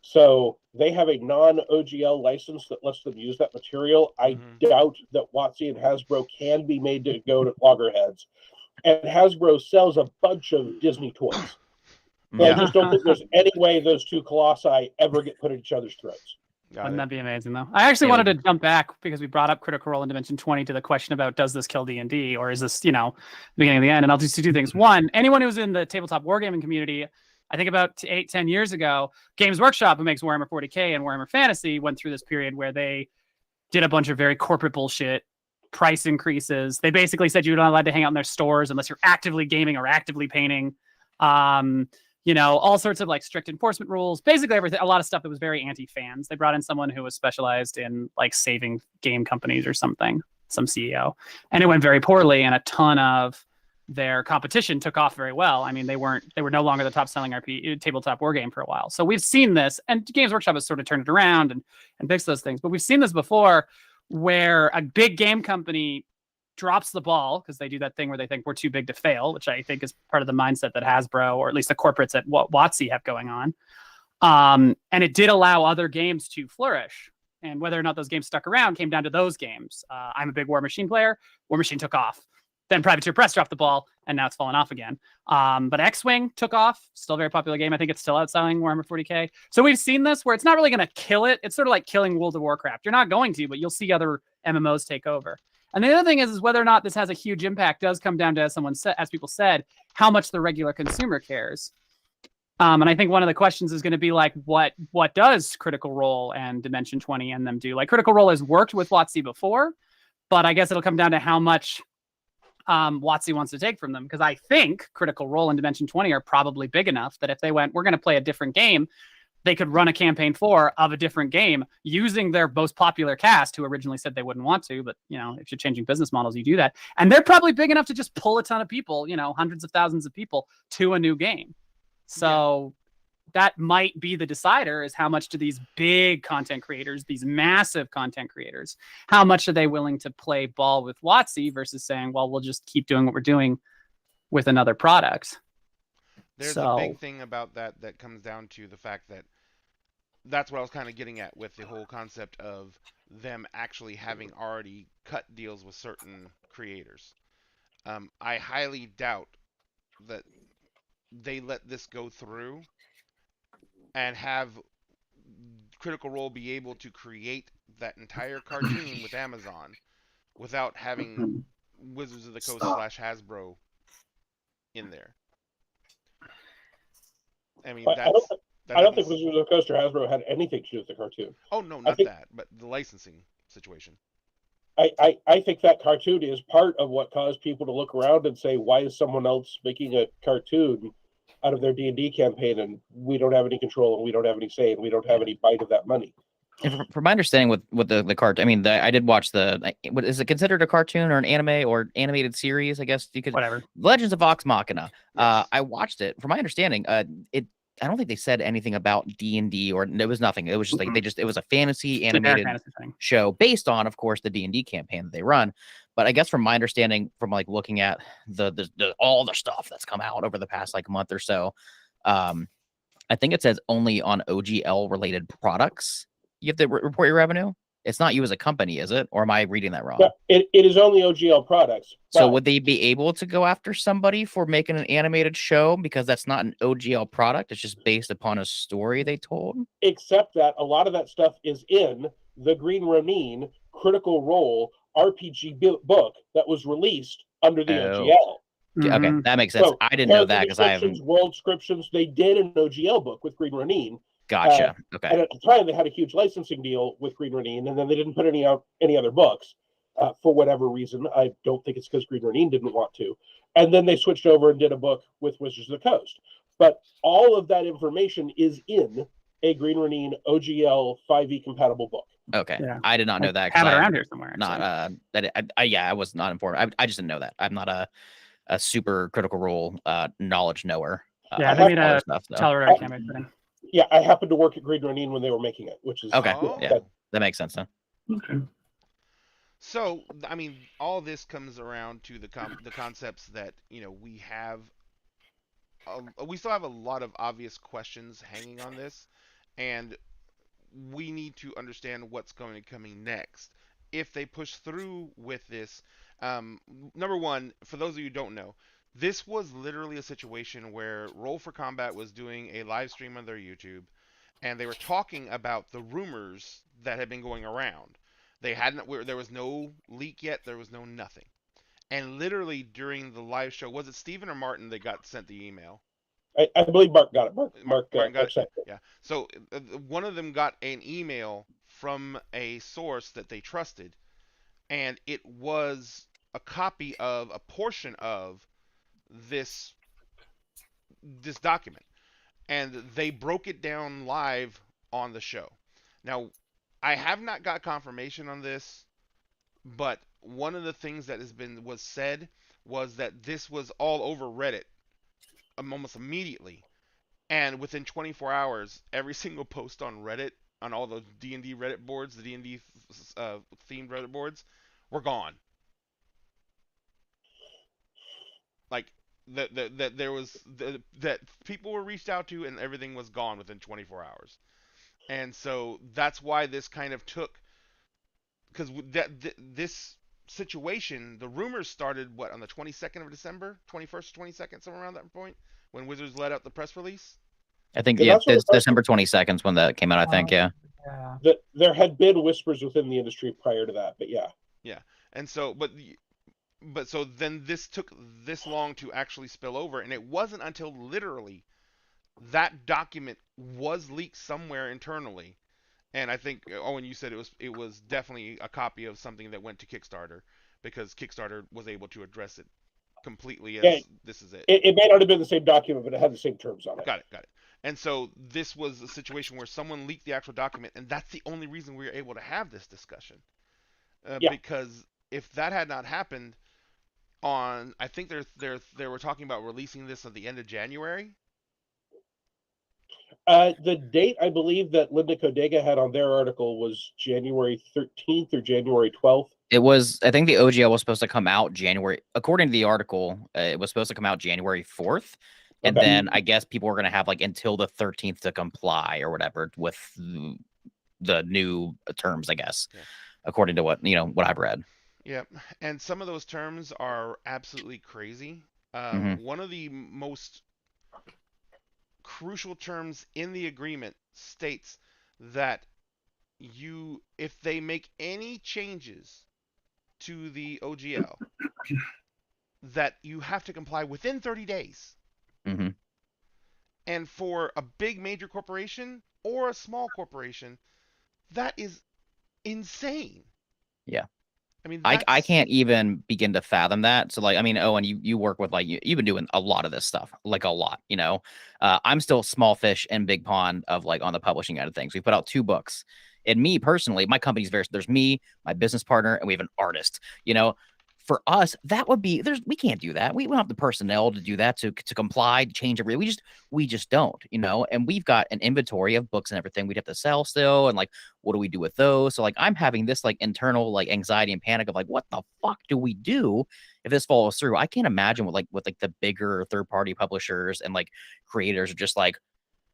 So they have a non-OGL license that lets them use that material. I doubt that WOTC and Hasbro can be made to go to loggerheads. And Hasbro sells a bunch of Disney toys. So I just don't think there's any way those two colossi ever get put in each other's throats. Wouldn't that be amazing, though? I actually wanted to jump back because we brought up Critical Role in Dimension 20 to the question about does this kill D&D or is this, the beginning of the end? And I'll just do two things. One, anyone who's in the tabletop wargaming community, I think about 8-10 years ago, Games Workshop, who makes Warhammer 40K and Warhammer Fantasy, went through this period where they did a bunch of very corporate bullshit, price increases. They basically said you're not allowed to hang out in their stores unless you're actively gaming or actively painting. All sorts of like strict enforcement rules, basically everything, a lot of stuff that was very anti-fans. They brought in someone who was specialized in like saving game companies or something, some CEO, and it went very poorly. And a ton of their competition took off very well. I mean, they were no longer the top selling tabletop war game for a while. So we've seen this, and Games Workshop has sort of turned it around and fixed those things. But we've seen this before where a big game company drops the ball because they do that thing where they think we're too big to fail, which I think is part of the mindset that Hasbro, or at least the corporates at WOTC, have going on. And it did allow other games to flourish. And whether or not those games stuck around came down to those games. I'm a big War Machine player. War Machine took off. Then Privateer Press dropped the ball, and now it's fallen off again. But X-Wing took off. Still a very popular game. I think it's still outselling Warhammer 40K. So we've seen this where it's not really going to kill it. It's sort of like killing World of Warcraft. You're not going to, but you'll see other MMOs take over. And the other thing is whether or not this has a huge impact does come down to, as people said, how much the regular consumer cares. And I think one of the questions is going to be like, what does Critical Role and Dimension 20 and them do? Like, Critical Role has worked with WotC before, but I guess it'll come down to how much WotC wants to take from them. Because I think Critical Role and Dimension 20 are probably big enough that if they went, we're going to play a different game, they could run a campaign 4 of a different game using their most popular cast, who originally said they wouldn't want to. But, if you're changing business models, you do that. And they're probably big enough to just pull a ton of people, hundreds of thousands of people to a new game. So that might be the decider, is how much do these big content creators, these massive content creators, how much are they willing to play ball with WotC versus saying, well, we'll just keep doing what we're doing with another product. There's a big thing about that comes down to the fact that that's what I was kind of getting at with the whole concept of them actually having already cut deals with certain creators. I highly doubt that they let this go through and have Critical Role be able to create that entire cartoon with Amazon without having Wizards of the Coast / Hasbro in there. I mean, I don't think Wizards of the Coast or Hasbro had anything to do with the cartoon. Oh, no, not that, but the licensing situation. I think that cartoon is part of what caused people to look around and say, why is someone else making a cartoon out of their D&D campaign, and we don't have any control, and we don't have any say, and we don't have any bite of that money. And from my understanding with the cartoon, I mean, I did watch what is it considered a cartoon or an anime or animated series? I guess you could. Whatever. Legends of Vox Machina. Yes. I watched it. From my understanding, I don't think they said anything about D&D, or it was nothing. It was just like it was a fantasy animated show based on, of course, the D&D campaign that they run. But I guess from my understanding, from like looking at the all the stuff that's come out over the past like month or so, I think it says only on OGL related products you have to report your revenue. It's not you as a company, is it? Or am I reading that wrong? Yeah, it is only OGL products. So would they be able to go after somebody for making an animated show because that's not an OGL product? It's just based upon a story they told? Except that a lot of that stuff is in the Green Ronin Critical Role RPG book that was released under the OGL. Okay, that makes sense. So, I didn't know that because I haven't. World descriptions, they did an OGL book with Green Ronin. Gotcha. Okay. And at the time, they had a huge licensing deal with Green Ronin, and then they didn't put any other books for whatever reason. I don't think it's because Green Ronin didn't want to. And then they switched over and did a book with Wizards of the Coast. But all of that information is in a Green Ronin OGL 5e compatible book. Okay. Yeah. I did not know that. Have it around here somewhere. Not I was not informed. I just didn't know that. I'm not a super Critical Role knowledge knower. Yeah, they made a Telluride campaign thing. Yeah, I happened to work at Green Ronin when they were making it, which is okay. Yeah, that makes sense then. Okay. So, I mean, all this comes around to the concepts that we have. We still have a lot of obvious questions hanging on this, and we need to understand what's going to be coming next. If they push through with this, number one, for those of you who don't know, this was literally a situation where Roll for Combat was doing a live stream on their YouTube, and they were talking about the rumors that had been going around. They hadn't. There was no leak yet. There was no nothing. And literally during the live show, was it Steven or Martin that got sent the email? I believe Mark got it. Mark got sent it. Yeah. So one of them got an email from a source that they trusted, and it was a copy of a portion of this document, and they broke it down live on the show. Now, I have not got confirmation on this, but one of the things that was said was that this was all over Reddit almost immediately, and within 24 hours, every single post on Reddit, on all those D&D Reddit boards, the D&D themed Reddit boards, were gone. Like that there was that people were reached out to, and everything was gone within 24 hours. And so that's why this kind of took, because this situation, the rumors started on the 22nd of December, 21st, 22nd, somewhere around that point, when Wizards let out the press release. I think Yeah, it's December 22nd when that came out. I think Yeah. There had been whispers within the industry prior to that, but yeah. Yeah, and so but so then this took this long to actually spill over, and it wasn't until literally that document was leaked somewhere internally. And I think, Owen, you said it was definitely a copy of something that went to Kickstarter, because Kickstarter was able to address it completely as this is it. It may not have been the same document, but it had the same terms on it. Got it. And so this was a situation where someone leaked the actual document, and that's the only reason we were able to have this discussion. Because if that had not happened, I think they were talking about releasing this at the end of January. The date I believe that Linda Codega had on their article was January 13th or January 12th. it was. I think the OGL was supposed to come out January. According to the article, it was supposed to come out January 4th. And Okay. then I guess people were going to have like until the 13th to comply or whatever with the new terms, I guess, according to what I've read. Yeah, and some of those terms are absolutely crazy. One of the most crucial terms in the agreement states that if they make any changes to the OGL, that you have to comply within 30 days. Mm-hmm. And for a big major corporation or a small corporation, that is insane. Yeah. I mean, I can't even begin to fathom that. So like, I mean, Owen, you work with you've been doing a lot of this stuff, like a lot, I'm still small fish and big pond of like on the publishing end of things. We put out 2 books, and me personally, my company's there's me, my business partner, and we have an artist, For us, that would be we can't do that. We don't have the personnel to do that, to comply, to change everything. We just don't, and we've got an inventory of books and everything we'd have to sell still. And like, what do we do with those? So like, I'm having this like internal like anxiety and panic of like, what the fuck do we do if this falls through? I can't imagine with the bigger third party publishers and like creators are just like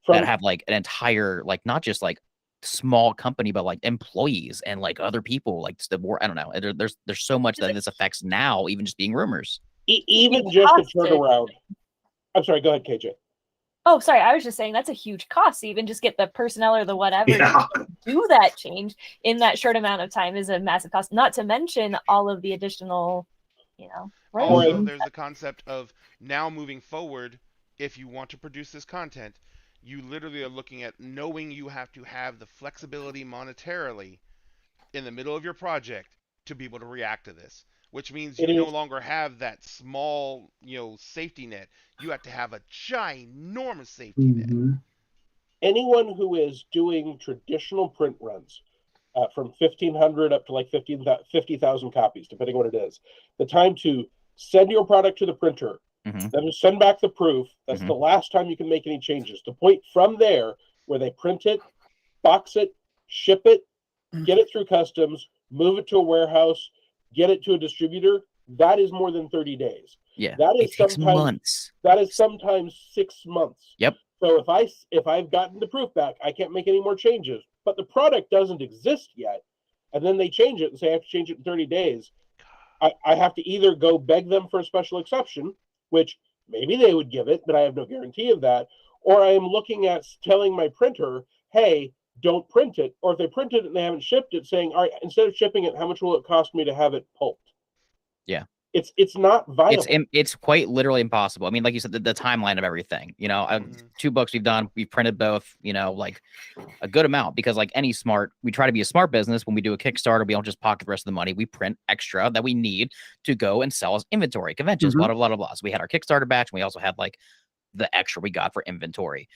that have like an entire, like, not just like small company, but like employees and like other people, like the war. I don't know. There's so much that this affects now, even just being rumors. Even just to turn around. I'm sorry. Go ahead, KJ. Oh, sorry. I was just saying that's a huge cost. Even just get the personnel or the whatever to do that change in that short amount of time is a massive cost. Not to mention all of the additional, Also, there's the concept of now moving forward. If you want to produce this content, you literally are looking at knowing you have to have the flexibility monetarily in the middle of your project to be able to react to this, which means you no longer have that small, safety net. You have to have a ginormous safety net. Anyone who is doing traditional print runs from 1,500 up to like 50,000 copies, depending on what it is, the time to send your product to the printer, then to send back the proof, that's the last time you can make any changes. The point from there where they print it, box it, ship it, get it through customs, move it to a warehouse, get it to a distributor, that is more than 30 days. Yeah, that is sometimes months. That is sometimes 6 months. Yep. So if I've gotten the proof back, I can't make any more changes, but the product doesn't exist yet, and then they change it and say I have to change it in 30 days, I have to either go beg them for a special exception, which maybe they would give it, but I have no guarantee of that. Or I am looking at telling my printer, hey, don't print it, or if they print it and they haven't shipped it, saying, all right, instead of shipping it, how much will it cost me to have it pulped? Yeah. It's not viable. It's quite literally impossible. I mean, like you said, the timeline of everything. 2 books we've done, we've printed both. Like a good amount, because like we try to be a smart business. When we do a Kickstarter, we don't just pocket the rest of the money. We print extra that we need to go and sell as inventory, conventions, blah blah blah blah. So we had our Kickstarter batch, and we also had like the extra we got for inventory.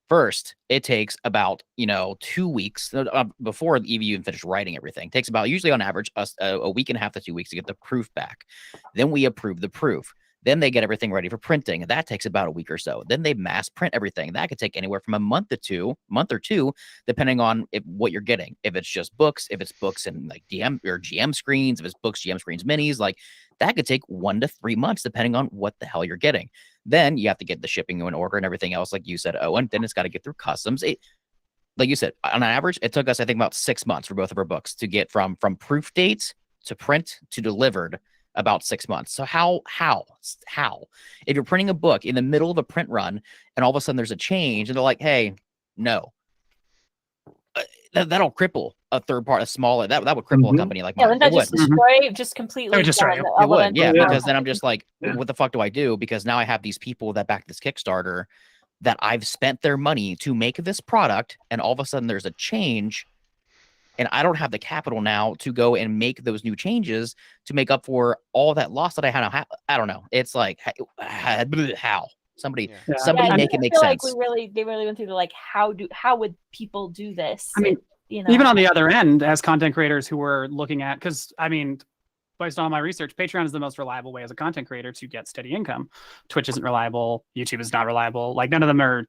First, it takes about 2 weeks before the EV even finish writing everything. It takes about, usually on average, a week and a half to 2 weeks to get the proof back. Then we approve the proof. Then they get everything ready for printing. That takes about a week or so. Then they mass print everything. That could take anywhere from a month or two, depending on what you're getting. If it's just books, if it's books and like DM or GM screens, if it's books, GM screens, minis, like that could take 1 to 3 months, depending on what the hell you're getting. Then you have to get the shipping in order and everything else, like you said, Owen. Then it's got to get through customs. Like you said, on average, it took us, I think, about 6 months for both of our books to get from proof dates to print to delivered. About 6 months. So how if you're printing a book in the middle of a print run and all of a sudden there's a change and they're like, hey, no, that'll cripple a third part, a smaller, that would cripple a company like mine. Wouldn't that just destroy, just completely? It would destroy done? it. It would, yeah, because then I'm just like, what the fuck do I do? Because now I have these people that back this Kickstarter that I've spent their money to make this product, and all of a sudden there's a change, and I don't have the capital now to go and make those new changes to make up for all that loss that I had. I don't know. It's like, how? Somebody make it make sense. Like they really went through the like, how would people do this? I mean, even on the other end, as content creators who were looking at, because I mean, based on my research, Patreon is the most reliable way as a content creator to get steady income. Twitch isn't reliable. YouTube is not reliable. Like none of them are,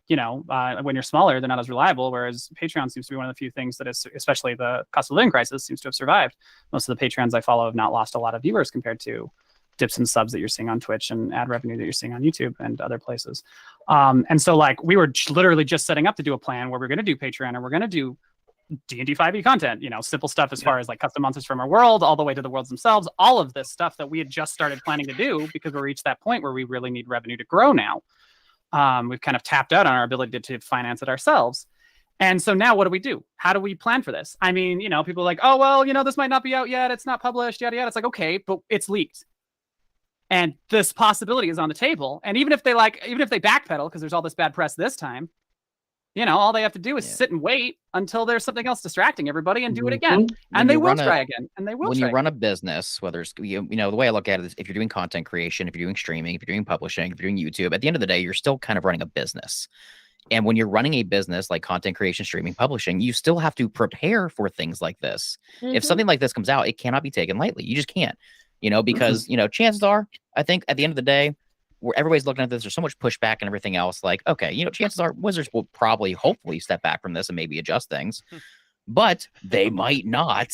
when you're smaller, they're not as reliable. Whereas Patreon seems to be one of the few things that is, especially the cost of living crisis, seems to have survived. Most of the Patreons I follow have not lost a lot of viewers compared to dips and subs that you're seeing on Twitch and ad revenue that you're seeing on YouTube and other places. And so like we were literally just setting up to do a plan where we're going to do Patreon and we're going to do D&D 5e content, simple stuff as far as like custom monsters from our world, all the way to the worlds themselves, all of this stuff that we had just started planning to do because we reached that point where we really need revenue to grow now. We've kind of tapped out on our ability to finance it ourselves. And so now what do? How do we plan for this? I mean, people are like, oh, well, this might not be out yet. It's not published, yada, yada. It's like, okay, but it's leaked. And this possibility is on the table. And even if they backpedal, because there's all this bad press this time, all they have to do is sit and wait until there's something else distracting everybody and do it again. And they will try again. And they will when you run a business, whether it's, the way I look at it is if you're doing content creation, if you're doing streaming, if you're doing publishing, if you're doing YouTube, at the end of the day, you're still kind of running a business. And when you're running a business like content creation, streaming, publishing, you still have to prepare for things like this. If something like this comes out, it cannot be taken lightly. You just can't, because, chances are, I think at the end of the day, where everybody's looking at this, there's so much pushback and everything else. Like, okay, chances are Wizards will probably, hopefully step back from this and maybe adjust things, but they might not.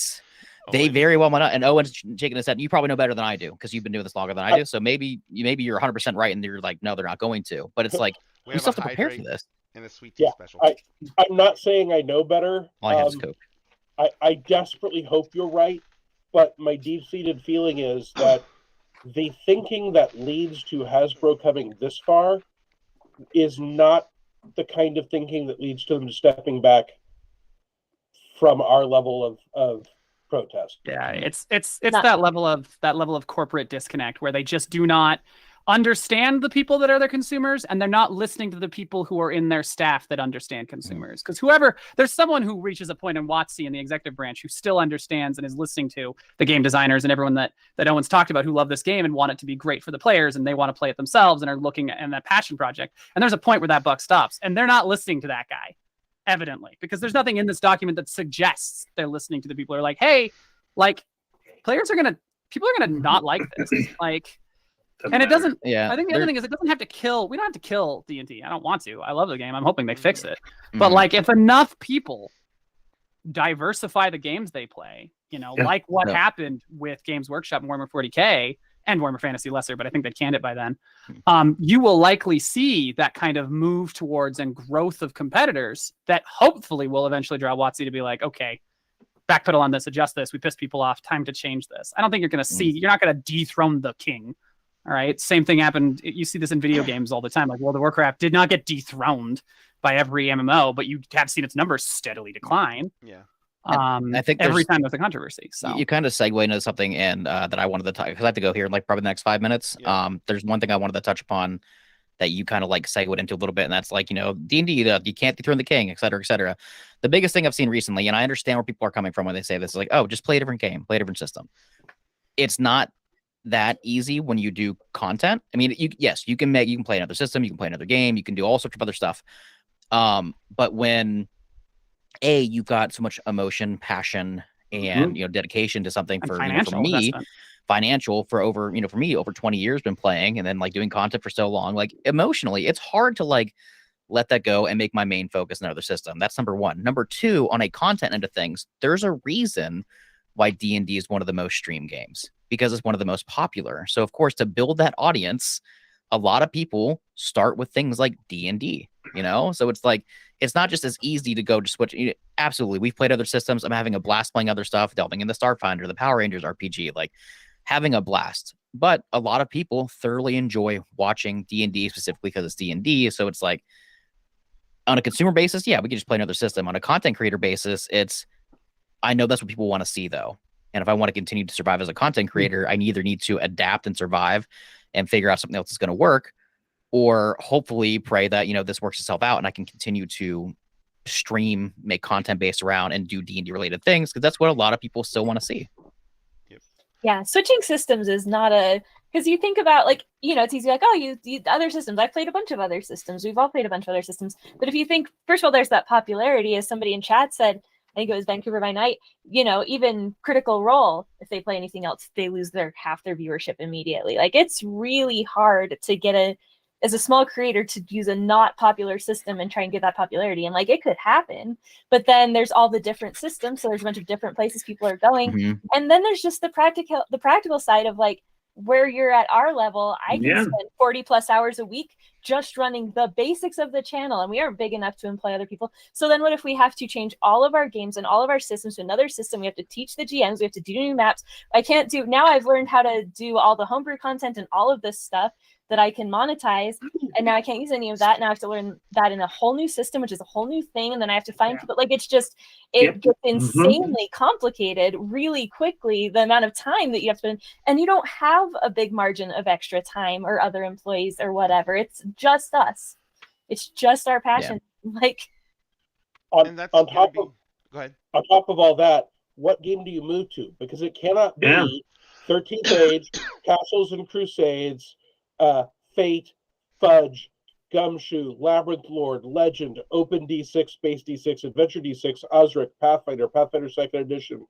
They very well might not. And Owen's shaking his head. You probably know better than I do because you've been doing this longer than I do. So maybe you're 100% right, and you're like, no, they're not going to. But it's like we still have to prepare for this. And a sweet tea special. I'm not saying I know better. All I have is Coke. I desperately hope you're right, but my deep-seated feeling is that the thinking that leads to Hasbro coming this far is not the kind of thinking that leads to them stepping back from our level of protest. Yeah, it's that level of corporate disconnect where they just do not understand the people that are their consumers, and they're not listening to the people who are in their staff that understand consumers. Because there's someone who reaches a point in WOTC in the executive branch who still understands and is listening to the game designers and everyone that Owen's talked about who love this game and want it to be great for the players, and they want to play it themselves and are looking at that passion project. And there's a point where that buck stops, and they're not listening to that guy, evidently, because there's nothing in this document that suggests they're listening to the people who are like, hey, like people are gonna not like this, like. And it doesn't. Yeah. I think the other thing is it doesn't have to kill. We don't have to kill D&D. I don't want to. I love the game. I'm hoping they fix it. But like, if enough people diversify the games they play, like what happened with Games Workshop and Warhammer 40K and Warhammer Fantasy Lesser, but I think they canned it by then. You will likely see that kind of move towards and growth of competitors that hopefully will eventually draw WotC to be like, okay, backpedal on this, adjust this. We pissed people off. Time to change this. I don't think you're going to see. You're not going to dethrone the king. All right. Same thing happened. You see this in video games all the time. Like World of Warcraft did not get dethroned. by every MMO, but you have seen its numbers steadily decline. Yeah. I think every there's- time there's a controversy. So You kind of segue into something and that I wanted to talk because I have to go here in like probably the next 5 minutes. Yeah. There's one thing I wanted to touch upon that you kind of like segued into a little bit, and that's like, D&D, you can't dethrone the king, et cetera, et cetera. The biggest thing I've seen recently, and I understand where people are coming from when they say this, is like, oh, just play a different game, play a different system. It's not that easy when you do content. I mean, you can play another system, you can play another game, you can do all sorts of other stuff. But when you've got so much emotion, passion, and dedication to something and for financial for me, investment. financial for over for me over 20 years been playing and then like doing content for so long, like emotionally it's hard to like let that go and make my main focus another system. That's number one. Number two, on a content end of things, there's a reason why D&D is one of the most streamed games, because it's one of the most popular. So of course, to build that audience, a lot of people start with things like D&D, so it's like it's not just as easy to go just switch. Absolutely, we've played other systems. I'm having a blast playing other stuff, delving in the Starfinder, the Power Rangers RPG, like having a blast. But a lot of people thoroughly enjoy watching D&D specifically because it's D&D. So it's like on a consumer basis, yeah, we can just play another system. On a content creator basis, I know that's what people want to see though. And if I want to continue to survive as a content creator, I either need to adapt and survive and figure out something else that's going to work, or hopefully pray that, this works itself out and I can continue to stream, make content based around and do D&D related things, because that's what a lot of people still want to see. Yeah, switching systems is not because you think about like, it's easy like, oh, you other systems. I've played a bunch of other systems. We've all played a bunch of other systems. But if you think, first of all, there's that popularity, as somebody in chat said, I think it was Vancouver by Night, even Critical Role, if they play anything else, they lose half their viewership immediately. Like it's really hard to get as a small creator to use a not popular system and try and get that popularity. And like it could happen, but then there's all the different systems. So there's a bunch of different places people are going. Mm-hmm. And then there's just the practical side of like where you're at our level. I can spend 40 plus hours a week just running the basics of the channel, and we aren't big enough to employ other people. So then what if we have to change all of our games and all of our systems to another system? We have to teach the GMs, we have to do new maps. Now I've learned how to do all the homebrew content and all of this stuff that I can monetize, and now I can't use any of that. Now I have to learn that in a whole new system, which is a whole new thing, and then I have to find people. Like it gets insanely complicated really quickly, the amount of time that you have to spend, and you don't have a big margin of extra time or other employees or whatever. It's just us. It's just our passion. Like on top go ahead. On top of all that, what game do you move to? Because it cannot be 13th Age, Castles and Crusades, Fate, Fudge, Gumshoe, Labyrinth Lord, Legend, Open D6, Space D6, Adventure D6, Osric, Pathfinder, Pathfinder 2nd Edition,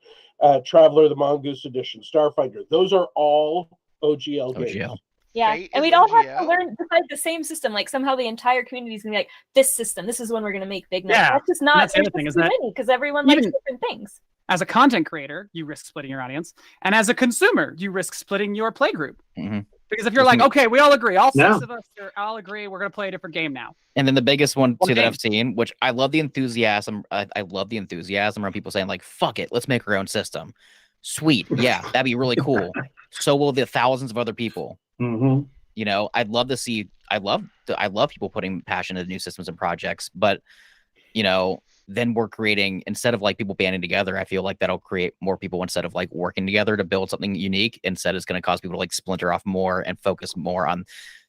Traveler the Mongoose Edition, Starfinder. Those are all OGL games. Yeah, Fate and is we'd all OGL? have to learn to fight the same system. Like somehow the entire community is gonna be like, this system, this is one we're gonna make big. Yeah, that's just not. that's the other thing, is that because everyone likes different things. As a content creator, you risk splitting your audience, and as a consumer, you risk splitting your play group. Mm-hmm. Because if you're like, okay, we all agree, all six of us all agree, we're gonna play a different game now. And then the biggest one too that I've seen, which I love the enthusiasm. I love the enthusiasm around people saying like, "Fuck it, let's make our own system." Sweet, yeah, that'd be really cool. So will the thousands of other people. Mm-hmm. I'd love to see. I love people putting passion into new systems and projects, but then we're creating, instead of like people banding together, I feel like that'll create more people instead of like working together to build something unique. Instead, it's going to cause people to like splinter off more and focus more on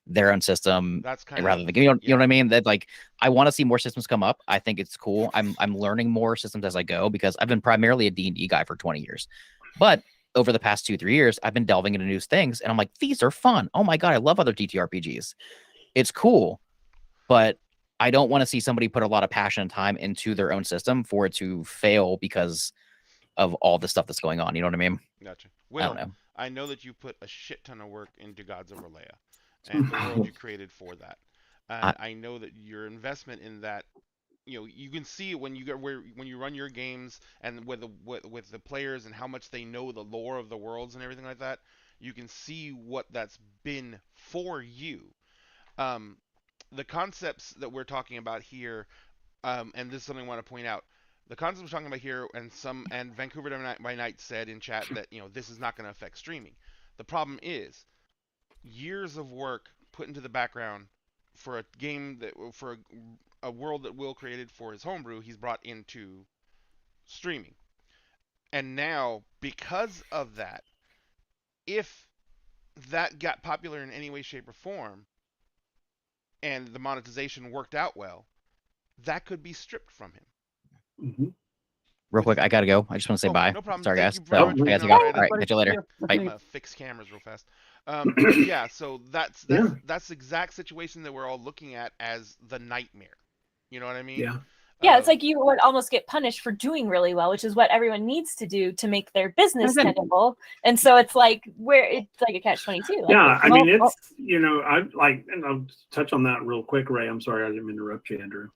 their own system. That's kind rather than you know what I mean. That like I want to see more systems come up. I think it's cool. I'm learning more systems as I go, because I've been primarily a D&D guy for 20 years, but over the past 2-3 years, I've been delving into new things, and I'm like, these are fun. Oh my god, I love other TTRPGs. It's cool, but I don't want to see somebody put a lot of passion and time into their own system for it to fail because of all the stuff that's going on. You know what I mean? Gotcha. Well, I know that you put a shit ton of work into Gods of Relaya and the world you created for that. And I know that your investment in that, you can see it when you run your games and with the players and how much they know the lore of the worlds and everything like that. You can see what that's been for you. The concepts that we're talking about here, and this is something I want to point out. The concepts we're talking about here, and Vancouver by Night said in chat that this is not going to affect streaming. The problem is years of work put into the background for a game a world that Will created for his homebrew, he's brought into streaming. And now, because of that, if that got popular in any way, shape, or form, and the monetization worked out well, that could be stripped from him. Mm-hmm. Real quick, I gotta go. I just want to say bye. No problem. Sorry, Thank guys. you very So, much for I got to being go. on, All Brandon. right, catch you later. I'm Bye. gonna fix cameras real fast. But yeah, so that's the exact situation that we're all looking at as the nightmare. You know what I mean? Yeah. Yeah, it's like you would almost get punished for doing really well, which is what everyone needs to do to make their business tenable. And so it's like it's like a catch-22. Like, yeah, I mean, it's I like, and I'll touch on that real quick, Ray. I'm sorry I didn't interrupt you, Andrew.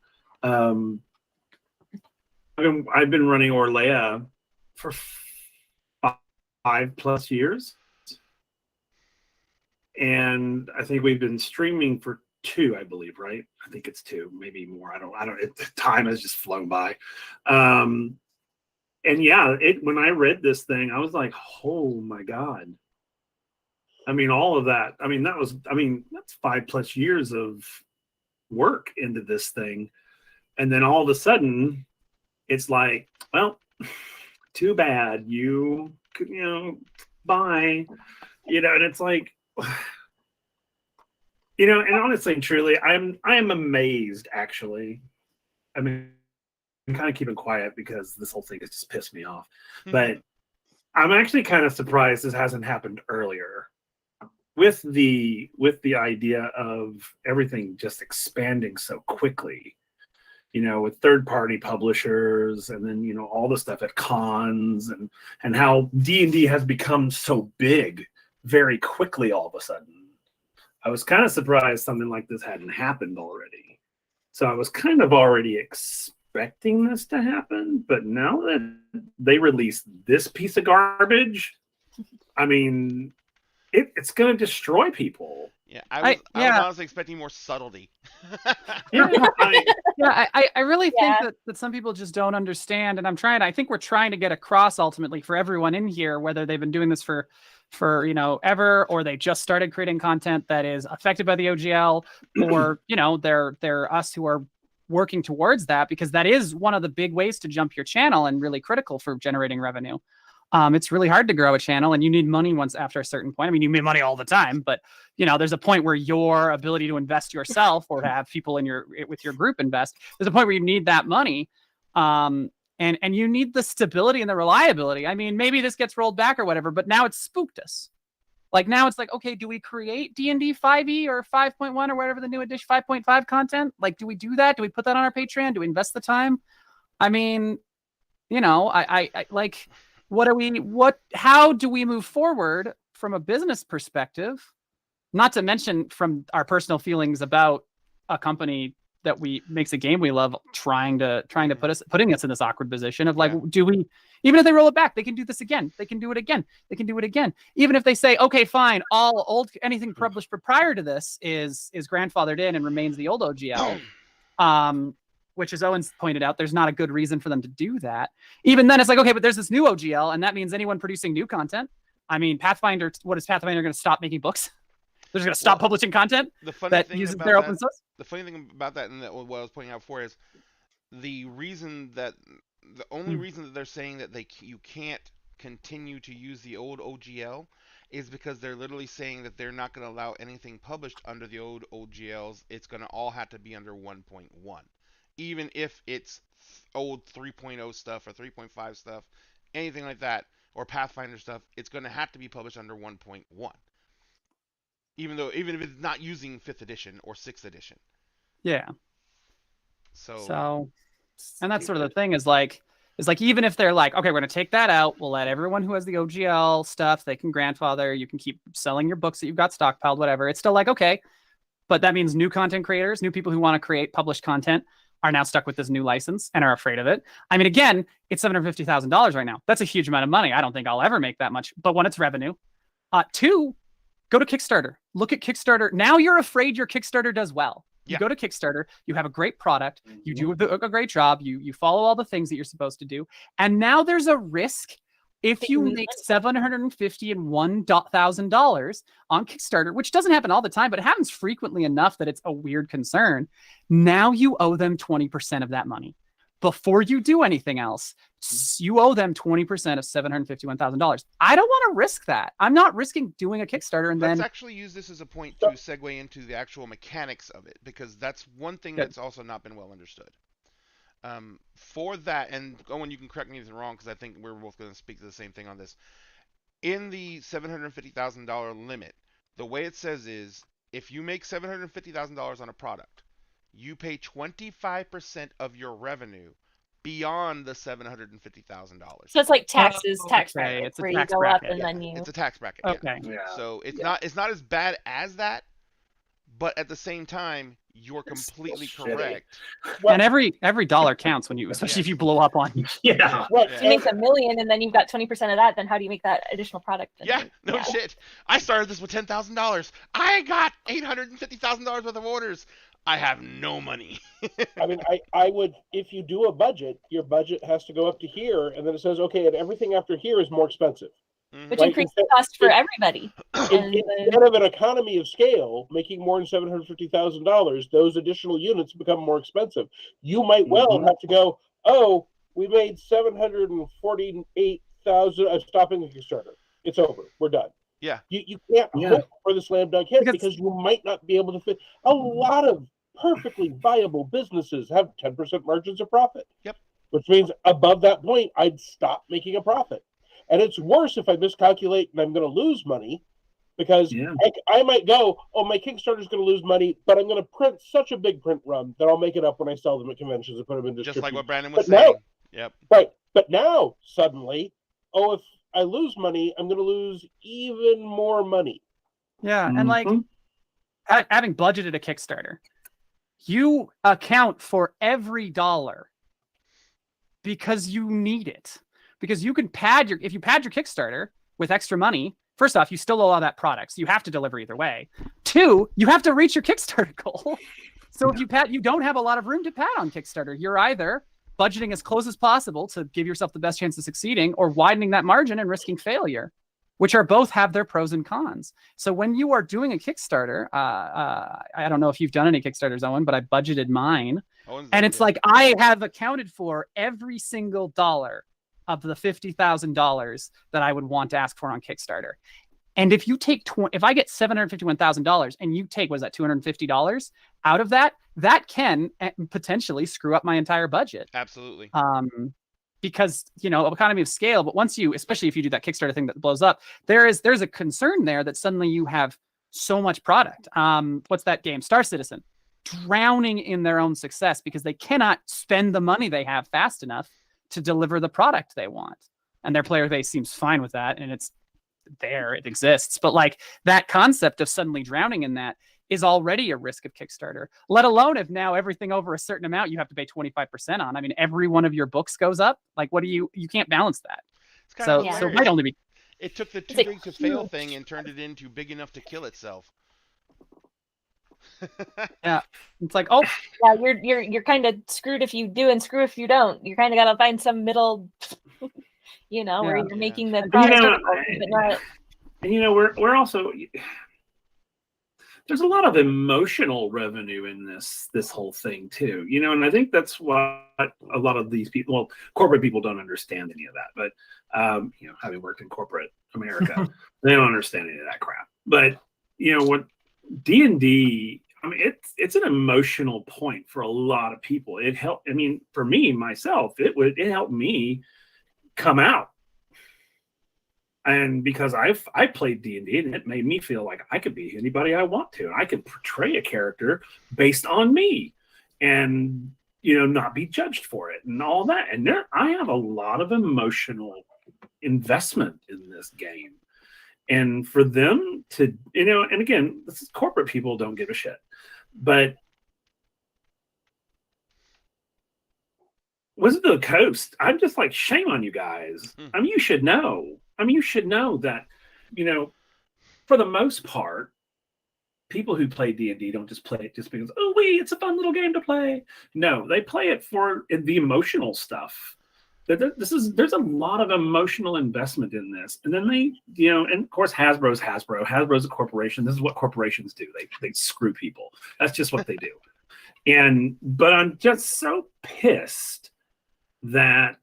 I've been running Orlea for 5+ years, and I think we've been streaming for 2, I believe, right? I think it's 2, maybe more. I don't. Time has just flown by. And yeah, when I read this thing, I was like, oh my God. I mean, all of that. I mean, that's 5+ years of work into this thing. And then all of a sudden it's like, well, too bad, bye. And it's like, and honestly and truly, I am amazed, actually. I mean, I'm kind of keeping quiet because this whole thing has just pissed me off. But I'm actually kind of surprised this hasn't happened earlier. With the idea of everything just expanding so quickly, with third-party publishers, and then all the stuff at cons, and how D&D has become so big very quickly all of a sudden. I was kind of surprised something like this hadn't happened already. So I was kind of already expecting this to happen, but now that they released this piece of garbage, I mean, it's going to destroy people. Yeah, I was honestly expecting more subtlety. I really think that some people just don't understand, and I think we're trying to get across ultimately for everyone in here, whether they've been doing this for ever, or they just started creating content that is affected by the OGL, or they're us who are working towards that, because that is one of the big ways to jump your channel and really critical for generating revenue. It's really hard to grow a channel, and you need money after a certain point. I mean, you need money all the time, but there's a point where your ability to invest yourself, or to have people with your group invest, there's a point where you need that money. And you need the stability and the reliability. I mean, maybe this gets rolled back or whatever, but now it's spooked us. Like, now it's like, okay, do we create D&D 5e or 5.1 or whatever the new edition 5.5 content? Like, do we do that? Do we put that on our Patreon? Do we invest the time? I mean, I like, how do we move forward from a business perspective? Not to mention from our personal feelings about a company that makes a game we love, trying to putting us in this awkward position of like, do we, even if they roll it back, they can do this again. They can do it again. They can do it again. Even if they say, okay, fine, anything published prior to this is grandfathered in and remains the old OGL. Which, as Owen's pointed out, there's not a good reason for them to do that. Even then, it's like, okay, but there's this new OGL, and that means anyone producing new content. I mean, Pathfinder, what is Pathfinder going to stop making books? They're just going to stop publishing content that uses their open source? The funny thing about that, and what I was pointing out before, is the only reason that they're saying that you can't continue to use the old OGL is because they're literally saying that they're not going to allow anything published under the old OGLs. It's going to all have to be under 1.1. Even if it's old 3.0 stuff or 3.5 stuff, anything like that, or Pathfinder stuff, it's going to have to be published under 1.1. Even if it's not using 5th edition or 6th edition. Yeah. So and that's sort of the thing is like even if they're like, okay, we're going to take that out, we'll let everyone who has the OGL stuff, they can grandfather, you can keep selling your books that you've got stockpiled, whatever. It's still like, okay, but that means new content creators, new people who want to create published content are now stuck with this new license and are afraid of it. I mean, again, it's $750,000 right now. That's a huge amount of money. I don't think I'll ever make that much, but when it's revenue. 2, go to Kickstarter. Look at Kickstarter. Now you're afraid your Kickstarter does well. You go to Kickstarter, you have a great product, you do a great job, you follow all the things that you're supposed to do, and now there's a risk if you make $751,000 on Kickstarter, which doesn't happen all the time, but it happens frequently enough that it's a weird concern, now you owe them 20% of that money. Before you do anything else, you owe them 20% of $751,000. I don't want to risk that. I'm not risking doing a Kickstarter and Let's then actually use this as a point to segue into the actual mechanics of it, because that's one thing that's also not been well understood. For that, and Owen, you can correct me if I'm wrong, because I think we're both going to speak to the same thing on this. In the $750,000 limit, the way it says is, if you make $750,000 on a product, you pay 25% of your revenue beyond the $750,000. So it's like taxes, tax okay, bracket, it's a where tax you go bracket. up and then you. It's a tax bracket. Okay. Yeah. Yeah. So it's not as bad as that, but at the same time, you're completely correct. Well, And every dollar counts when you, especially if you blow up on. Yeah. right. Yeah. If you make $1 million and then you've got 20% of that, then how do you make that additional product? Yeah, no shit. I started this with $10,000. I got $850,000 worth of orders. I have no money. I mean, I would, if you do a budget, your budget has to go up to here, and then it says, okay, and everything after here is more expensive. Which Right, increases the cost for everybody. And Instead of an economy of scale, making more than $750,000, those additional units become more expensive. You might well have to go, oh, we made 748,000. I'm stopping the Kickstarter. It's over. We're done. Yeah. You can't hope for the slam dunk hit because you might not be able to fit. A lot of perfectly viable businesses have 10% margins of profit. Yep. Which means above that point, I'd stop making a profit. And it's worse if I miscalculate and I'm going to lose money, because I might go, oh, my Kickstarter's going to lose money, but I'm going to print such a big print run that I'll make it up when I sell them at conventions and put them in distribution. Just like what Brandon was But saying. Yep. Right. But now, suddenly, oh, if I lose money, I'm going to lose even more money. Yeah, and like having budgeted a Kickstarter, you account for every dollar because you need it. Because you can if you pad your Kickstarter with extra money, first off, you still owe all that product, so you have to deliver either way. 2, you have to reach your Kickstarter goal. So if you don't have a lot of room to pad on Kickstarter. You're either budgeting as close as possible to give yourself the best chance of succeeding, or widening that margin and risking failure, which are both have their pros and cons. So when you are doing a Kickstarter, I don't know if you've done any Kickstarters, Owen, but I budgeted mine. And it's like I have accounted for every single dollar of the $50,000 that I would want to ask for on Kickstarter. And if you take if I get $751,000 and you take, was that $250 out of that, that can potentially screw up my entire budget. Absolutely. Because, economy of scale, but once you, especially if you do that Kickstarter thing that blows up, there's a concern there that suddenly you have so much product. What's that game? Star Citizen, drowning in their own success because they cannot spend the money they have fast enough to deliver the product they want. And their player base seems fine with that. And it's there, it exists. But like that concept of suddenly drowning in that is already a risk of Kickstarter, let alone if now everything over a certain amount you have to pay 25% on. I mean, every one of your books goes up. Like, what do you can't balance that. So it might only be. It took the too big to fail thing and turned it into big enough to kill itself. Yeah, it's like, oh yeah, you're kind of screwed if you do and screw if you don't. You kind of got to find some middle, where you're making the product but not. We're also, there's a lot of emotional revenue in this whole thing too, and I think that's what a lot of these people, well, corporate people don't understand any of that, but having worked in corporate America, they don't understand any of that crap. But what D&D, I mean, it's an emotional point for a lot of people. It helped. I mean, for me myself, it helped me come out, and because I played D&D, and it made me feel like I could be anybody I want to. I could portray a character based on me, and not be judged for it and all that. And I have a lot of emotional investment in this game. And for them to, and again, this is corporate people don't give a shit. But Wizard of the Coast, I'm just like, shame on you guys. I mean, you should know. You should know that, for the most part, people who play D&D don't just play it just because, it's a fun little game to play. No, they play it for the emotional stuff. There's a lot of emotional investment in this, and then they, and of course Hasbro's Hasbro. Hasbro's a corporation. This is what corporations do. They screw people. That's just what they do. But I'm just so pissed that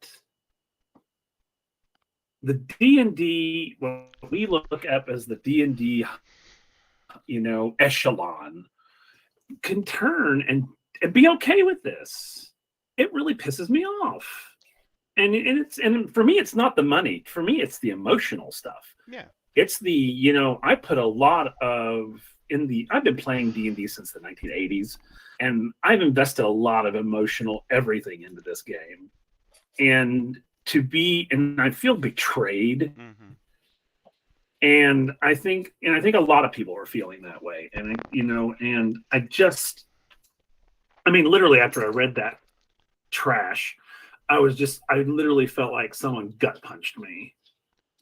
the D&D, what we look up as the D&D, echelon, can turn and be okay with this. It really pisses me off. And for me, it's not the money. For me, it's the emotional stuff. Yeah. It's the, I put a lot of I've been playing D&D since the 1980s, and I've invested a lot of emotional everything into this game. And I feel betrayed. Mm-hmm. And I think a lot of people are feeling that way. And, literally after I read that trash, I literally felt like someone gut punched me.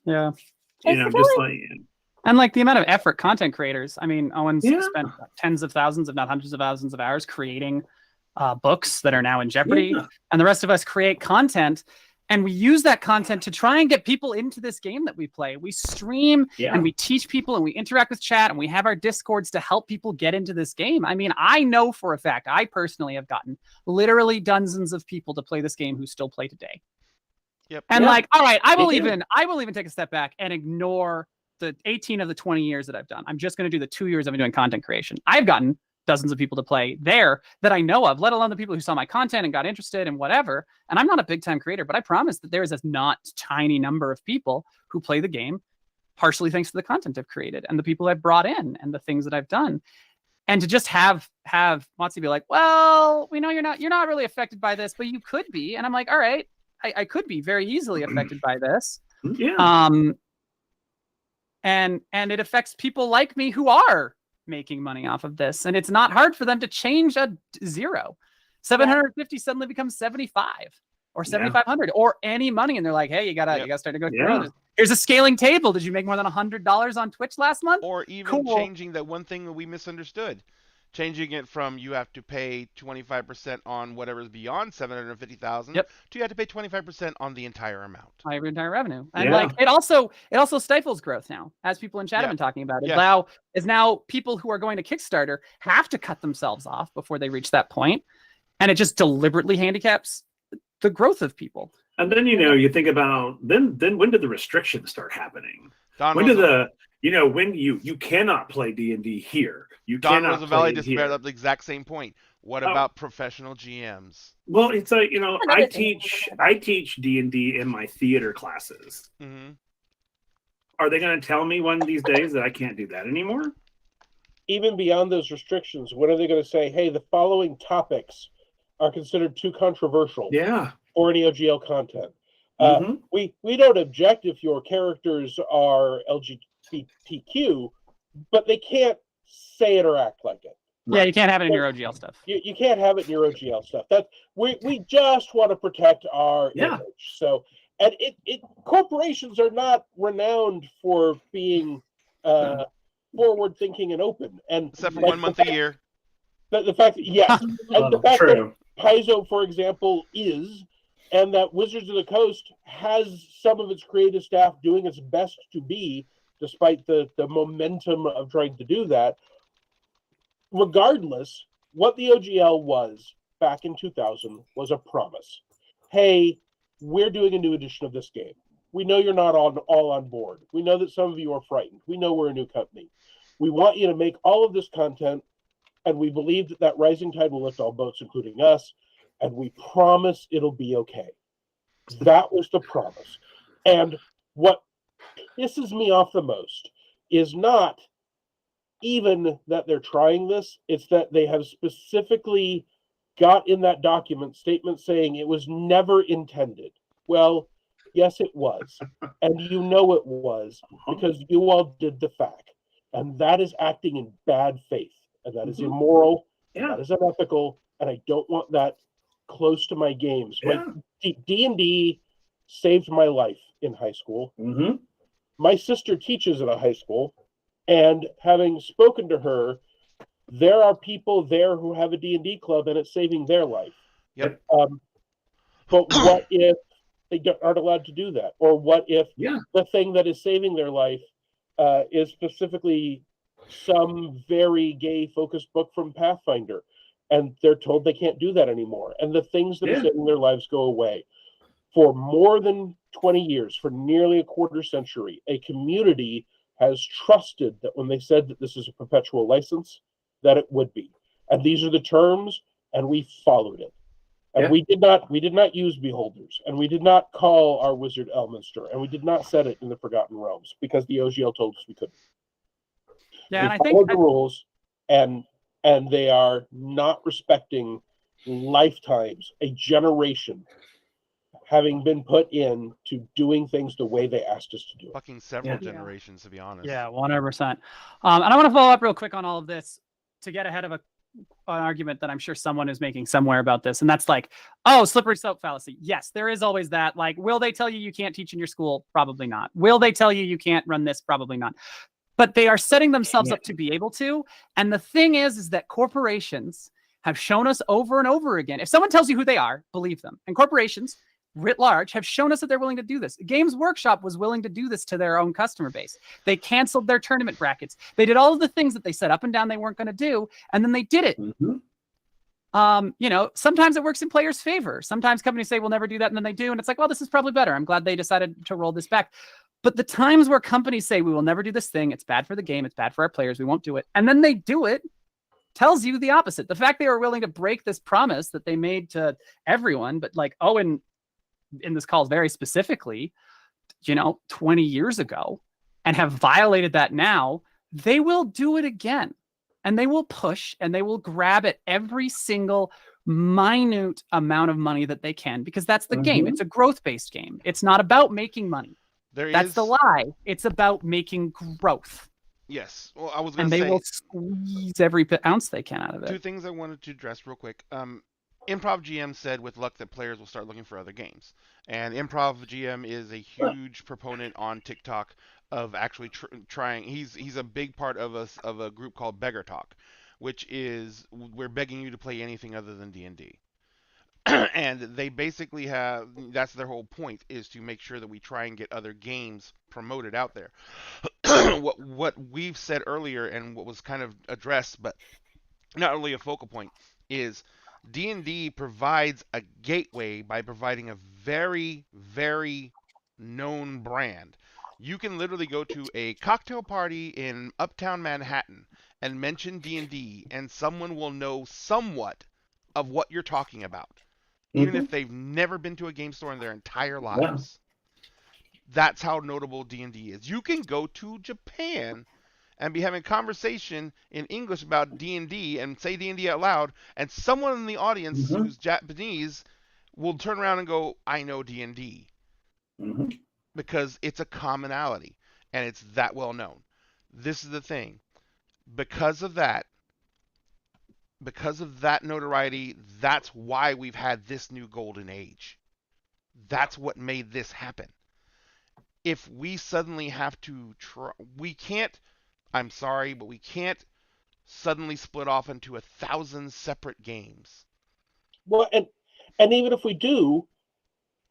Yeah. And like the amount of effort content creators. I mean, Owen's spent tens of thousands, if not hundreds of thousands of hours creating books that are now in jeopardy. Yeah. And the rest of us create content. And we use that content to try and get people into this game that we play. We stream and we teach people and we interact with chat and we have our Discords to help people get into this game. I mean, I know for a fact, I personally have gotten literally dozens of people to play this game who still play today. Yep. And all right, I will even take a step back and ignore the 18 of the 20 years that I've done. I'm just going to do the 2 years I've been doing content creation. I've gotten dozens of people to play there that I know of, let alone the people who saw my content and got interested and whatever. And I'm not a big time creator, but I promise that there is a not tiny number of people who play the game partially thanks to the content I've created and the people I've brought in and the things that I've done. And to just have WOTC be like, well, we know you're not really affected by this, but you could be. And I'm like, all right, I could be very easily affected by this. Yeah. And it affects people like me who are making money off of this, and it's not hard for them to change a 750 suddenly becomes 75 or 7,500 or any money, and they're like, hey, you gotta start to go through. Here's a scaling table. Did you make more than $100 on Twitch last month? Or even changing that one thing that we misunderstood, changing it from you have to pay 25% on whatever's beyond 750,000 to you have to pay 25% on the entire amount. Entire revenue. And it also stifles growth now, as people in chat have been talking about. Now people who are going to Kickstarter have to cut themselves off before they reach that point, and it just deliberately handicaps the growth of people. And then you think about then when did the restrictions start happening? When you cannot play D&D here. Don Roosevelt just brought up the exact same point. What about professional GMs? Well, it's like I teach D&D in my theater classes. Mm-hmm. Are they going to tell me one of these days that I can't do that anymore? Even beyond those restrictions, when are they going to say, "Hey, the following topics are considered too controversial"? Yeah. For any OGL content. Mm-hmm. We don't object if your characters are LGBTQ, but they can't say it or act like it. Yeah, you can't have it in your OGL stuff. You can't have it in your OGL stuff. That we just want to protect our image. So, and corporations are not renowned for being forward thinking and open, and except for 1 month a year. The fact that and the fact that Paizo, for example, is, and that Wizards of the Coast has some of its creative staff doing its best to be, despite the momentum of trying to do that. Regardless, what the OGL was back in 2000 was a promise. Hey, we're doing a new edition of this game. We know you're not all on board. We know that some of you are frightened. We know we're a new company. We want you to make all of this content, and we believe that rising tide will lift all boats, including us, and we promise it'll be okay. That was the promise. And what pisses me off the most is not even that they're trying this, it's that they have specifically got in that document statement saying it was never intended. Well, yes, it was. And you know it was, because you all did the FAQ. And that is acting in bad faith. And that is immoral. And that is unethical. And I don't want that close to my games. D&D saved my life in high school. Mm-hmm. My sister teaches at a high school. And having spoken to her, there are people there who have a D&D club, and it's saving their life. Yep. But what if they aren't allowed to do that? Or what if the thing that is saving their life is specifically some very gay-focused book from Pathfinder, and they're told they can't do that anymore, and the things that are saving their lives go away? For more than 20 years, for nearly a quarter century, a community has trusted that when they said that this is a perpetual license, that it would be. And these are the terms, and we followed it. And we did not use beholders, and we did not call our wizard Elminster, and we did not set it in the Forgotten Realms because the OGL told us we couldn't. Yeah, we and I followed think the rules, and they are not respecting lifetimes, a generation, having been put in to doing things the way they asked us to do it. Fucking several generations, to be honest. Yeah, 100%. And I want to follow up real quick on all of this to get ahead of an argument that I'm sure someone is making somewhere about this. And that's like, oh, slippery slope fallacy. Yes, there is always that. Like, will they tell you you can't teach in your school? Probably not. Will they tell you you can't run this? Probably not. But they are setting themselves up to be able to. And the thing is that corporations have shown us over and over again. If someone tells you who they are, believe them. And corporations writ large have shown us that they're willing to do this. Games Workshop was willing to do this to their own customer base. They canceled their tournament brackets. They did all of the things that they said up and down they weren't going to do, and then they did it. You know, sometimes it works in players' favor. Sometimes companies say we'll never do that, and then they do, and it's like, well, this is probably better. I'm glad they decided to roll this back. But the times where companies say we will never do this thing, it's bad for the game, it's bad for our players, we won't do it, and then they do it, tells you the opposite. The fact they were willing to break this promise that they made to everyone, but like Owen in this call very specifically, 20 years ago, and have violated that now, they will do it again. And they will push and they will grab at every single minute amount of money that they can, because that's the game. It's a growth-based game. It's not about making money. That's the lie. It's about making growth. Yes. Well, I was going to say. And say, they will squeeze every ounce they can out of it. Two things I wanted to address real quick. Improv GM said with luck that players will start looking for other games. And Improv GM is a huge proponent on TikTok of actually trying. He's a big part of a group called Beggar Talk, which is we're begging you to play anything other than D&D. And they basically have, that's their whole point, is to make sure that we try and get other games promoted out there. What we've said earlier and what was kind of addressed, but not really a focal point, is D&D provides a gateway by providing a very, very known brand. You can literally go to a cocktail party in Uptown Manhattan and mention D&D, and someone will know somewhat of what you're talking about, even if they've never been to a game store in their entire lives. That's how notable D&D is. You can go to Japan and be having a conversation in English about D&D and say D&D out loud, and someone in the audience who's Japanese will turn around and go, I know D&D. Because it's a commonality, and it's that well known. This is the thing. Because of that notoriety, that's why we've had this new golden age. That's what made this happen. If we suddenly have to we can't, I'm sorry, but we can't suddenly split off into 1,000 separate games. Well, and even if we do,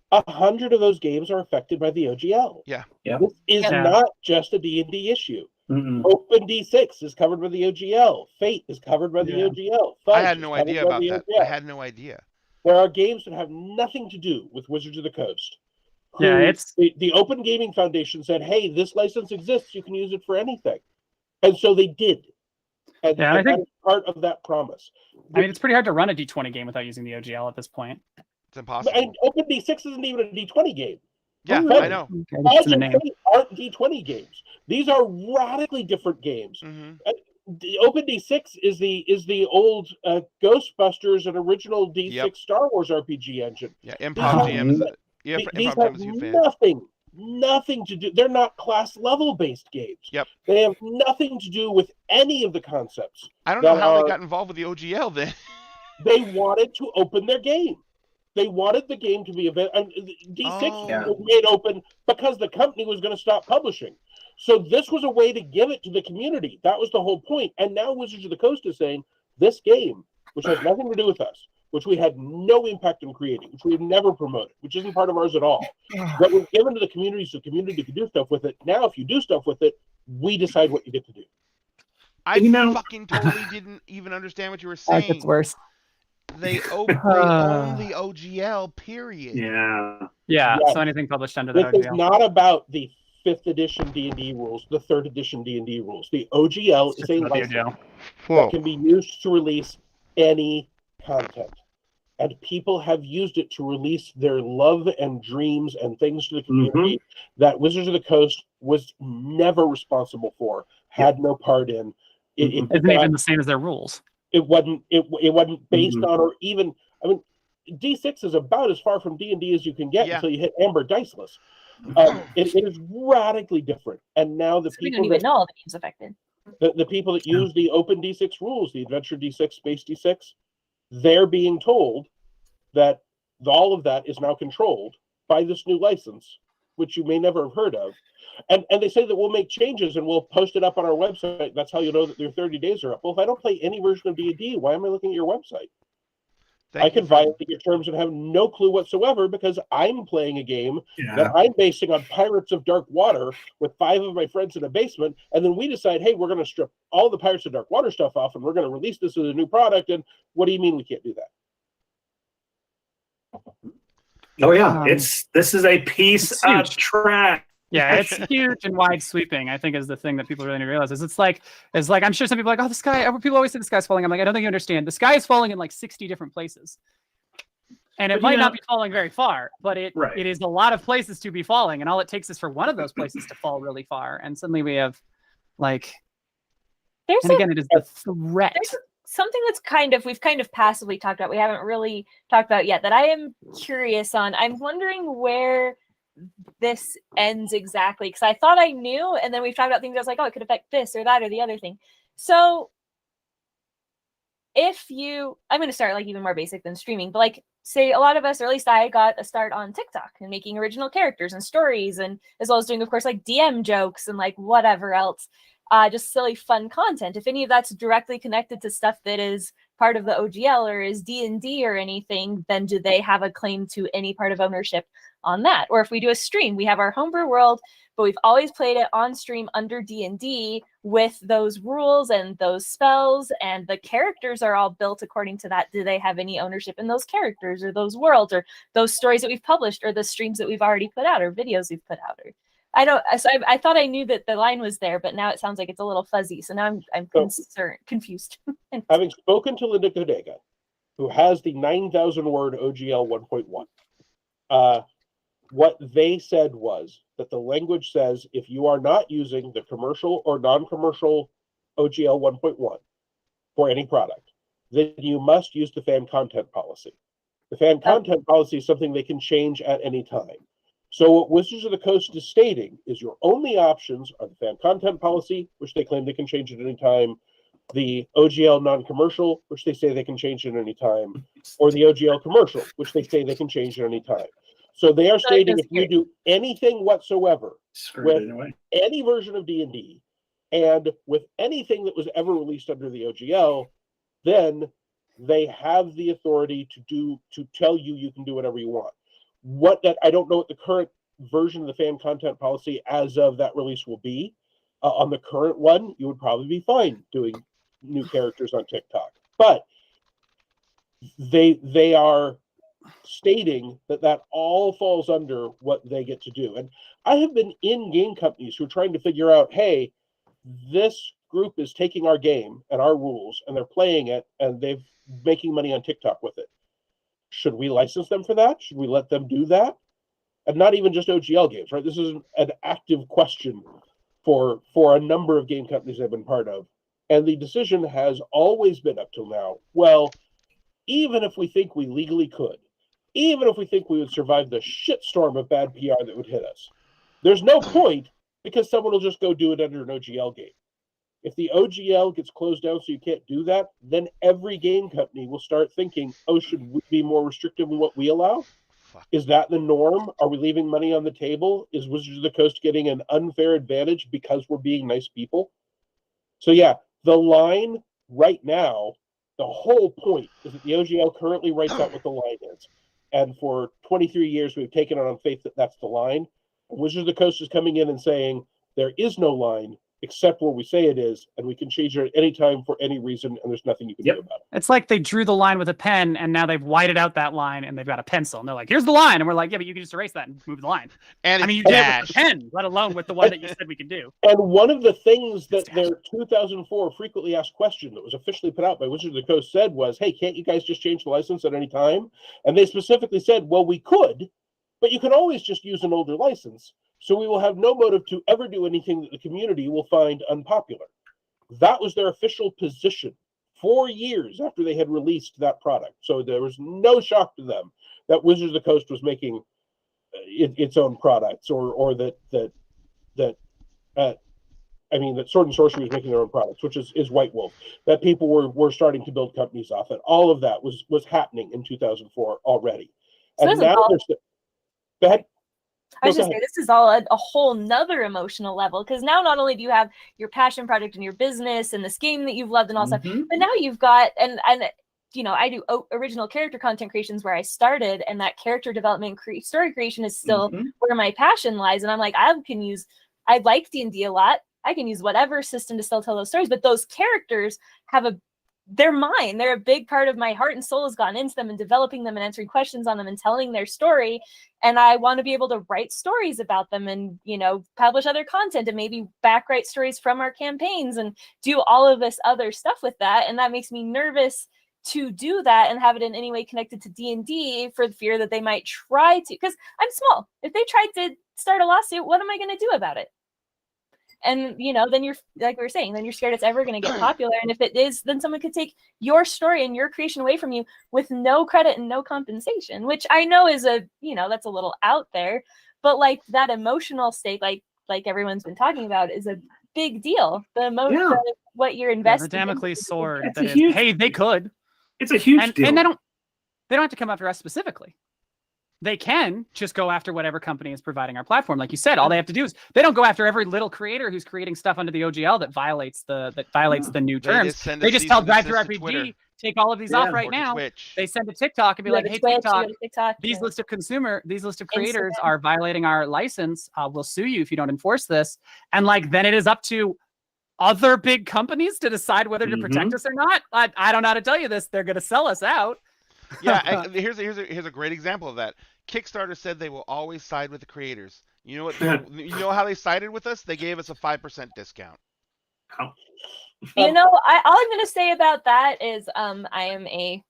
100 of those games are affected by the OGL. This is not just a D&D issue. Open D6 is covered by the OGL. Fate is covered by the OGL. I had no idea about that. I had no idea. There are games that have nothing to do with Wizards of the Coast. It's the Open Gaming Foundation said, hey, this license exists, you can use it for anything. And so they did. And I think part of that promise. I mean, it's pretty hard to run a D20 game without using the OGL at this point. It's impossible. And Open D6 isn't even a D20 game. Yeah, I know. Aren't D20 games. These are radically different games. The Open D6 is the old Ghostbusters and original D6 Star Wars RPG engine. Yeah, Improv GM is these have nothing to do. They're not class level based games. They have nothing to do with any of the concepts. I don't know how they got involved with the OGL then. They wanted to open their game. They wanted the game to be available. D6 was made open because the company was going to stop publishing. So this was a way to give it to the community. That was the whole point. And now Wizards of the Coast is saying, this game, which has nothing to do with us, which we had no impact in creating, which we've never promoted, which isn't part of ours at all. That was given to the community so the community can do stuff with it. Now, if you do stuff with it, we decide what you get to do. I fucking totally didn't even understand what you were saying. It's worse. They own the OGL, period. Yeah. Yeah. Yeah. So anything published under the This is OGL. not about the 5th edition D&D rules, the 3rd edition D&D rules. The OGL It's is just a about the license OGL. that can be used to release any content. And people have used it to release their love and dreams and things to the community that Wizards of the Coast was never responsible for, had no part in. Isn't even the same as their rules. It wasn't based on, or even, I mean, D6 is about as far from D&D as you can get until you hit Amber Diceless. It is radically different. And now the So we people don't even know all the games affected. the people that use the open D6 rules, the Adventure D6, Space D6, they're being told that all of that is now controlled by this new license, which you may never have heard of. And they say that we'll make changes and we'll post it up on our website. That's how you know that your 30 days are up. Well, if I don't play any version of D&D, why am I looking at your website? I can violate your terms and have no clue whatsoever because I'm playing a game that I'm basing on Pirates of Dark Water with 5 of my friends in a basement, and then we decide, hey, we're going to strip all the Pirates of Dark Water stuff off and we're going to release this as a new product. And what do you mean we can't do that? Oh yeah, this is a piece of trash. Yeah, it's huge and wide sweeping, I think, is the thing that people really need to realize. It's like I'm sure some people are like, oh, the sky, people always say the sky's falling. I'm like, I don't think you understand. The sky is falling in like 60 different places. And it might not be falling very far, but it is a lot of places to be falling. And all it takes is for one of those places to fall really far. And suddenly we have like, it is the threat. There's something that's we've kind of passively talked about, we haven't really talked about yet, that I am curious on. I'm wondering where this ends exactly, because I thought I knew, and then we've talked about things I was like, oh, it could affect this or that or the other thing. So I'm going to start like even more basic than streaming, but like say a lot of us, or at least I got a start on TikTok and making original characters and stories, and as well as doing, of course, like DM jokes and like whatever else, just silly fun content. If any of that's directly connected to stuff that is part of the OGL or is D&D or anything, then do they have a claim to any part of ownership on that? Or if we do a stream, we have our homebrew world, but we've always played it on stream under D&D with those rules and those spells, and the characters are all built according to that. Do they have any ownership in those characters or those worlds or those stories that we've published or the streams that we've already put out or videos we've put out? Or I thought I knew that the line was there, but now it sounds like it's a little fuzzy. So now I'm confused. Having spoken to Linda Godega, who has the 9,000 word OGL 1.1, what they said was that the language says if you are not using the commercial or non-commercial OGL 1.1 for any product, then you must use the fan content policy. The fan content policy is something they can change at any time. So what Wizards of the Coast is stating is your only options are the fan content policy, which they claim they can change at any time, the OGL non-commercial, which they say they can change at any time, or the OGL commercial, which they say they can change at any time. So they are stating if you do anything whatsoever with any version of D&D and with anything that was ever released under the OGL, then they have the authority to tell you can do whatever you want. I don't know what the current version of the fan content policy as of that release will be. On the current one, you would probably be fine doing new characters on TikTok, but they are stating that all falls under what they get to do. And I have been in game companies who are trying to figure out, hey, this group is taking our game and our rules and they're playing it and they're making money on TikTok with it. Should we license them for that? Should we let them do that? And not even just OGL games, right? This is an active question for a number of game companies I've been part of. And the decision has always been up till now, well, even if we think we legally could, even if we think we would survive the shitstorm of bad PR that would hit us, there's no point because someone will just go do it under an OGL game. If the OGL gets closed down so you can't do that, then every game company will start thinking, oh, should we be more restrictive in what we allow? Is that the norm? Are we leaving money on the table? Is Wizards of the Coast getting an unfair advantage because we're being nice people? So yeah, the line right now The whole point is that the OGL currently writes out what the line is. And for 23 years, we've taken it on faith that that's the line. Wizards of the Coast is coming in and saying there is no line except where we say it is, and we can change it at any time for any reason, and there's nothing you can do about it. It's like they drew the line with a pen, and now they've whited out that line, and they've got a pencil, and they're like, "Here's the line," and we're like, "Yeah, but you can just erase that and move the line." And I mean, you it's did it dash. with the pen, let alone with the one that you said we could do. And one of the things that their 2004 frequently asked question that was officially put out by Wizards of the Coast said was, "Hey, can't you guys just change the license at any time?" And they specifically said, "Well, we could, but you can always just use an older license. So we will have no motive to ever do anything that the community will find unpopular." That was their official position 4 years after they had released that product. So there was no shock to them that Wizards of the Coast was making its own products, or that Sword and Sorcery was making their own products, which is White Wolf. That people were starting to build companies off it. All of that was happening in 2004 already. So And now there's go ahead. I was just saying, this is all a whole nother emotional level, because now not only do you have your passion project and your business and this game that you've loved and all stuff, but now you've got, and you know, I do original character content creations where I started, and that character development story creation is still where my passion lies. And I'm like, I like D&D a lot. I can use whatever system to still tell those stories, but those characters they're mine. They're a big part of my heart and soul has gone into them, and developing them and answering questions on them and telling their story. And I want to be able to write stories about them and, you know, publish other content and maybe back write stories from our campaigns and do all of this other stuff with that. And that makes me nervous to do that and have it in any way connected to D&D, for the fear that they might try to, because I'm small. If they tried to start a lawsuit, what am I going to do about it? And, you know, then you're, like we were saying, then you're scared it's ever going to get popular. And if it is, then someone could take your story and your creation away from you with no credit and no compensation, which I know is that's a little out there. But like that emotional stake, like everyone's been talking about, is a big deal. The emotion, what you're investing the Damocles sword. That is, hey, they could. It's a huge deal. And they don't have to come after us specifically. They can just go after whatever company is providing our platform. Like you said, all they have to do is, they don't go after every little creator who's creating stuff under the OGL that violates the new terms. They just tell Drive Through RPG, take all of these off right now. They send a TikTok and be like, "Hey, TikTok, these list of creators are violating our license. We'll sue you if you don't enforce this." And like, then it is up to other big companies to decide whether to protect us or not. I don't know how to tell you this. They're going to sell us out. Yeah, here's a great example of that. Kickstarter said they will always side with the creators. You know what? You know how they sided with us? They gave us a 5% discount. You know, all I'm going to say about that is, I am a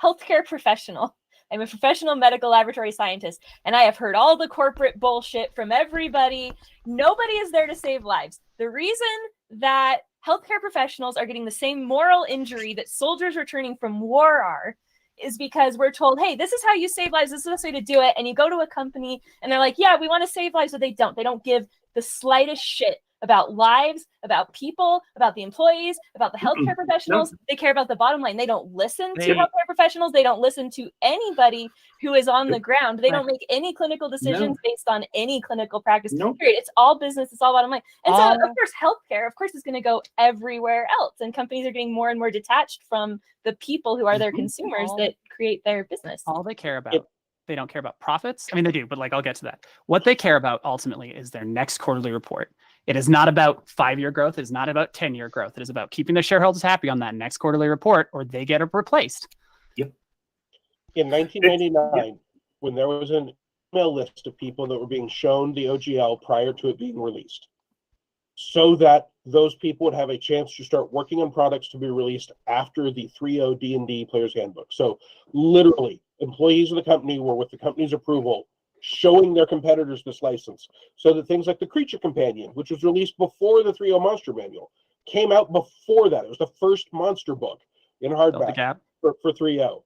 healthcare professional. I'm a professional medical laboratory scientist, and I have heard all the corporate bullshit from everybody. Nobody is there to save lives. The reason that healthcare professionals are getting the same moral injury that soldiers returning from war are is because we're told, hey, this is how you save lives. This is the best way to do it. And you go to a company and they're like, yeah, we want to save lives, but they don't. They don't give the slightest shit about lives, about people, about the employees, about the healthcare professionals. They care about the bottom line. They don't listen to healthcare professionals. They don't listen to anybody who is on the ground. They don't make any clinical decisions based on any clinical practice. Period. It's all business. It's all bottom line. And so, of course, healthcare, of course, is going to go everywhere else. And companies are getting more and more detached from the people who are their consumers that create their business. All they care about. They don't care about profits. I mean, they do, but like, I'll get to that. What they care about ultimately is their next quarterly report. It is not about 5-year growth. It is not about 10-year growth. It is about keeping their shareholders happy on that next quarterly report, or they get replaced. Yep. In 1999, when there was an email list of people that were being shown the OGL prior to it being released, so that those people would have a chance to start working on products to be released after the 3.0 D&D Player's Handbook. So literally, employees of the company were, with the company's approval, showing their competitors this license, so that things like the Creature Companion, which was released before the 3.0 Monster Manual, came out before that. It was the first monster book in hardback for 3.0,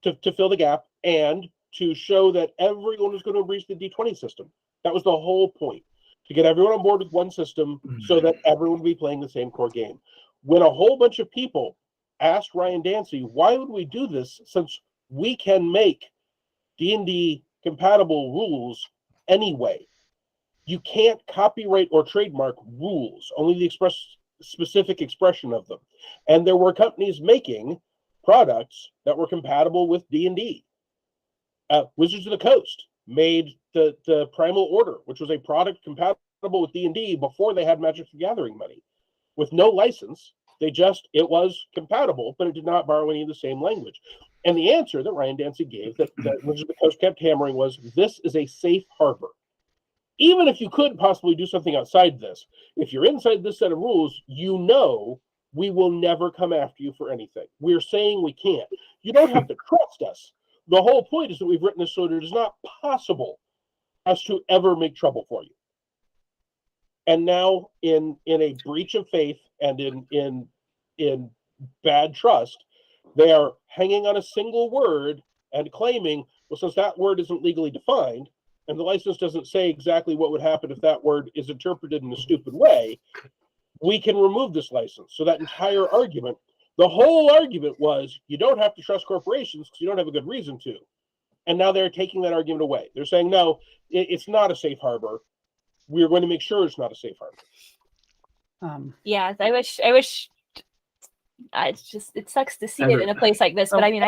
to fill the gap and to show that everyone was going to reach the D20 system. That was the whole point, to get everyone on board with one system so that everyone would be playing the same core game. When a whole bunch of people asked Ryan Dancy, why would we do this, since we can make D&D compatible rules anyway? You can't copyright or trademark rules. Only the express specific expression of them. And there were companies making products that were compatible with D&D. Wizards of the Coast made the Primal Order, which was a product compatible with D&D before they had Magic the Gathering money, with no license. It was compatible, but it did not borrow any of the same language. And the answer that Ryan Dancy gave that Wizards of the Coast kept hammering was, this is a safe harbor. Even if you could possibly do something outside this, if you're inside this set of rules, we will never come after you for anything. We're saying we can't. You don't have to trust us. The whole point is that we've written this so that it is not possible us to ever make trouble for you. And now, in a breach of faith and in bad trust, they are hanging on a single word and claiming, well, since that word isn't legally defined, and the license doesn't say exactly what would happen if that word is interpreted in a stupid way, we can remove this license. So that entire argument, the whole argument was, you don't have to trust corporations because you don't have a good reason to. And now they're taking that argument away. They're saying, no, it's not a safe harbor. We're going to make sure it's not a safe harbor. Yeah, I wish. It sucks to see it in a place like this. But I mean,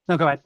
No, go ahead.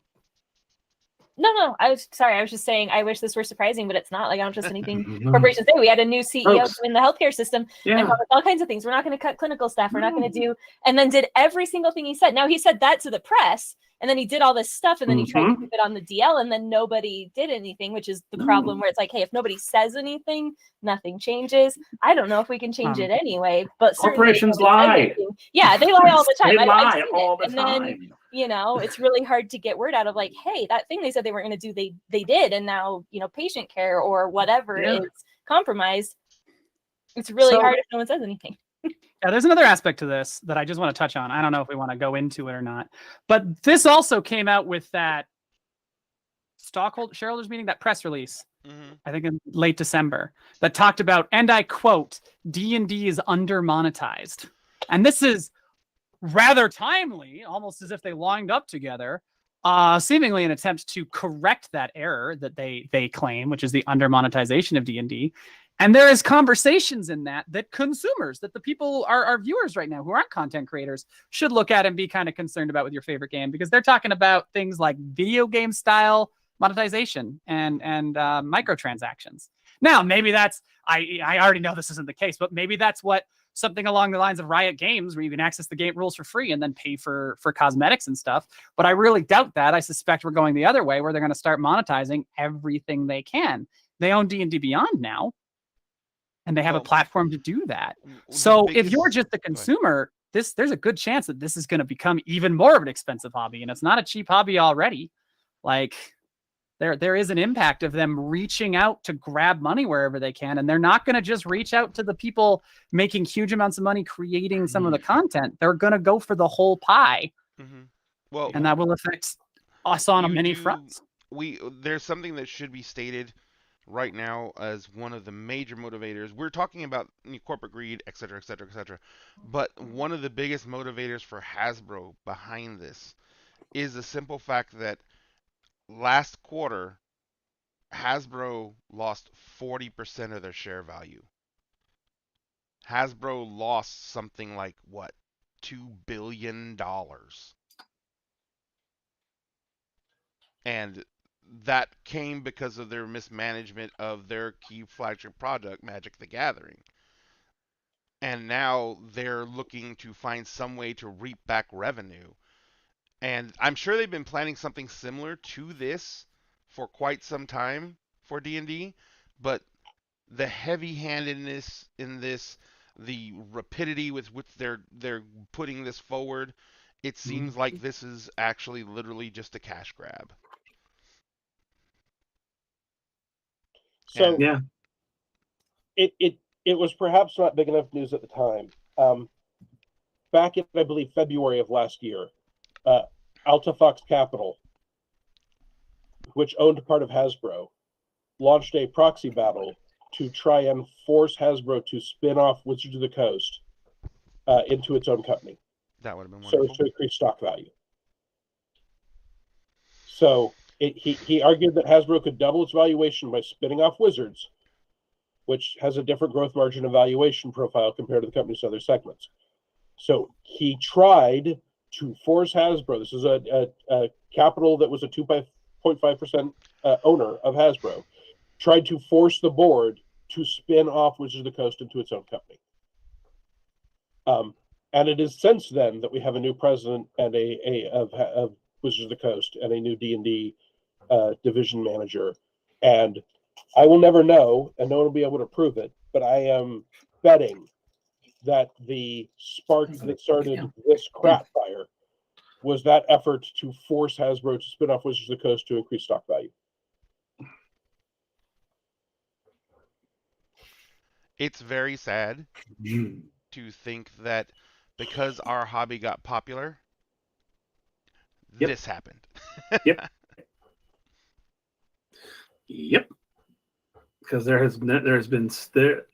No, I was sorry. I was just saying, I wish this were surprising, but it's not. Like, I don't trust anything corporations say. We had a new CEO in the healthcare system and all kinds of things. We're not going to cut clinical staff. We're not going to do, and then did every single thing he said. Now, he said that to the press, and then he did all this stuff, and then he tried to keep it on the DL, and then nobody did anything, which is the problem where it's like, hey, if nobody says anything, nothing changes. I don't know if we can change it anyway, but corporations lie. Yeah, they lie all the time. They lie all the time. Then, it's really hard to get word out of, like, hey, that thing they said they weren't going to do, they did, and now patient care or whatever is compromised. It's really hard if no one says anything. Yeah, there's another aspect to this that I just want to touch on. I don't know if we want to go into it or not, but this also came out with that shareholders meeting, that press release, I think in late December, that talked about, and I quote, D&D is under monetized. And this is rather timely, almost as if they lined up together, seemingly an attempt to correct that error that they claim, which is the under monetization of D&D. And there is conversations in that consumers, that the people, our viewers right now who aren't content creators, should look at and be kind of concerned about with your favorite game, because they're talking about things like video game style monetization and microtransactions. Now, maybe that's, I already know this isn't the case, but maybe that's what something along the lines of Riot Games, where you can access the game rules for free and then pay for cosmetics and stuff. But I really doubt that. I suspect we're going the other way, where they're going to start monetizing everything they can. They own D&D Beyond now, and they have a platform to do that. So if you're just the consumer, there's a good chance that this is going to become even more of an expensive hobby, and it's not a cheap hobby already. Like, there is an impact of them reaching out to grab money wherever they can, and they're not going to just reach out to the people making huge amounts of money creating some of the content. They're going to go for the whole pie. Well, and that will affect us on many fronts. There's something that should be stated right now as one of the major motivators. We're talking about corporate greed, et cetera, et cetera, et cetera. But one of the biggest motivators for Hasbro behind this is the simple fact that last quarter, Hasbro lost 40% of their share value. Hasbro lost something like, $2 billion. And that came because of their mismanagement of their key flagship product, Magic the Gathering. And now they're looking to find some way to reap back revenue. And I'm sure they've been planning something similar to this for quite some time for D&D, but the heavy-handedness in this, the rapidity with which they're putting this forward, it seems like this is actually literally just a cash grab. So yeah, it was perhaps not big enough news at the time. Back in, I believe, February of last year, Alta Fox Capital, which owned part of Hasbro, launched a proxy battle to try and force Hasbro to spin off Wizards of the Coast into its own company. That would have been wonderful. So to increase stock value. So he argued that Hasbro could double its valuation by spinning off Wizards, which has a different growth margin evaluation profile compared to the company's other segments. So he tried to force Hasbro. This is a capital that was a 2.5% owner of Hasbro. Tried to force the board to spin off Wizards of the Coast into its own company. And it is since then that we have a new president and of Wizards of the Coast and a new D&D division manager. And I will never know, and no one will be able to prove it, but I am betting that the spark that started this crap fire was that effort to force Hasbro to spin off Wizards of the Coast to increase stock value. It's very sad to think that because our hobby got popular, this happened. Yep. Because there's been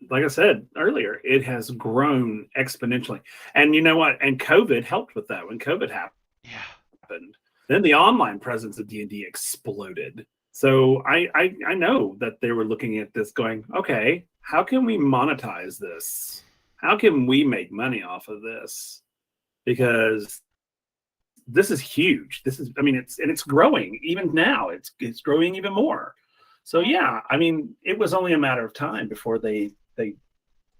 like I said earlier, it has grown exponentially, and you know what? And COVID helped with that. When COVID happened, then the online presence of D&D exploded. So I know that they were looking at this, going, okay, how can we monetize this? How can we make money off of this? Because this is huge. This is, I mean, it's growing even now. It's growing even more. So yeah, I mean, it was only a matter of time before they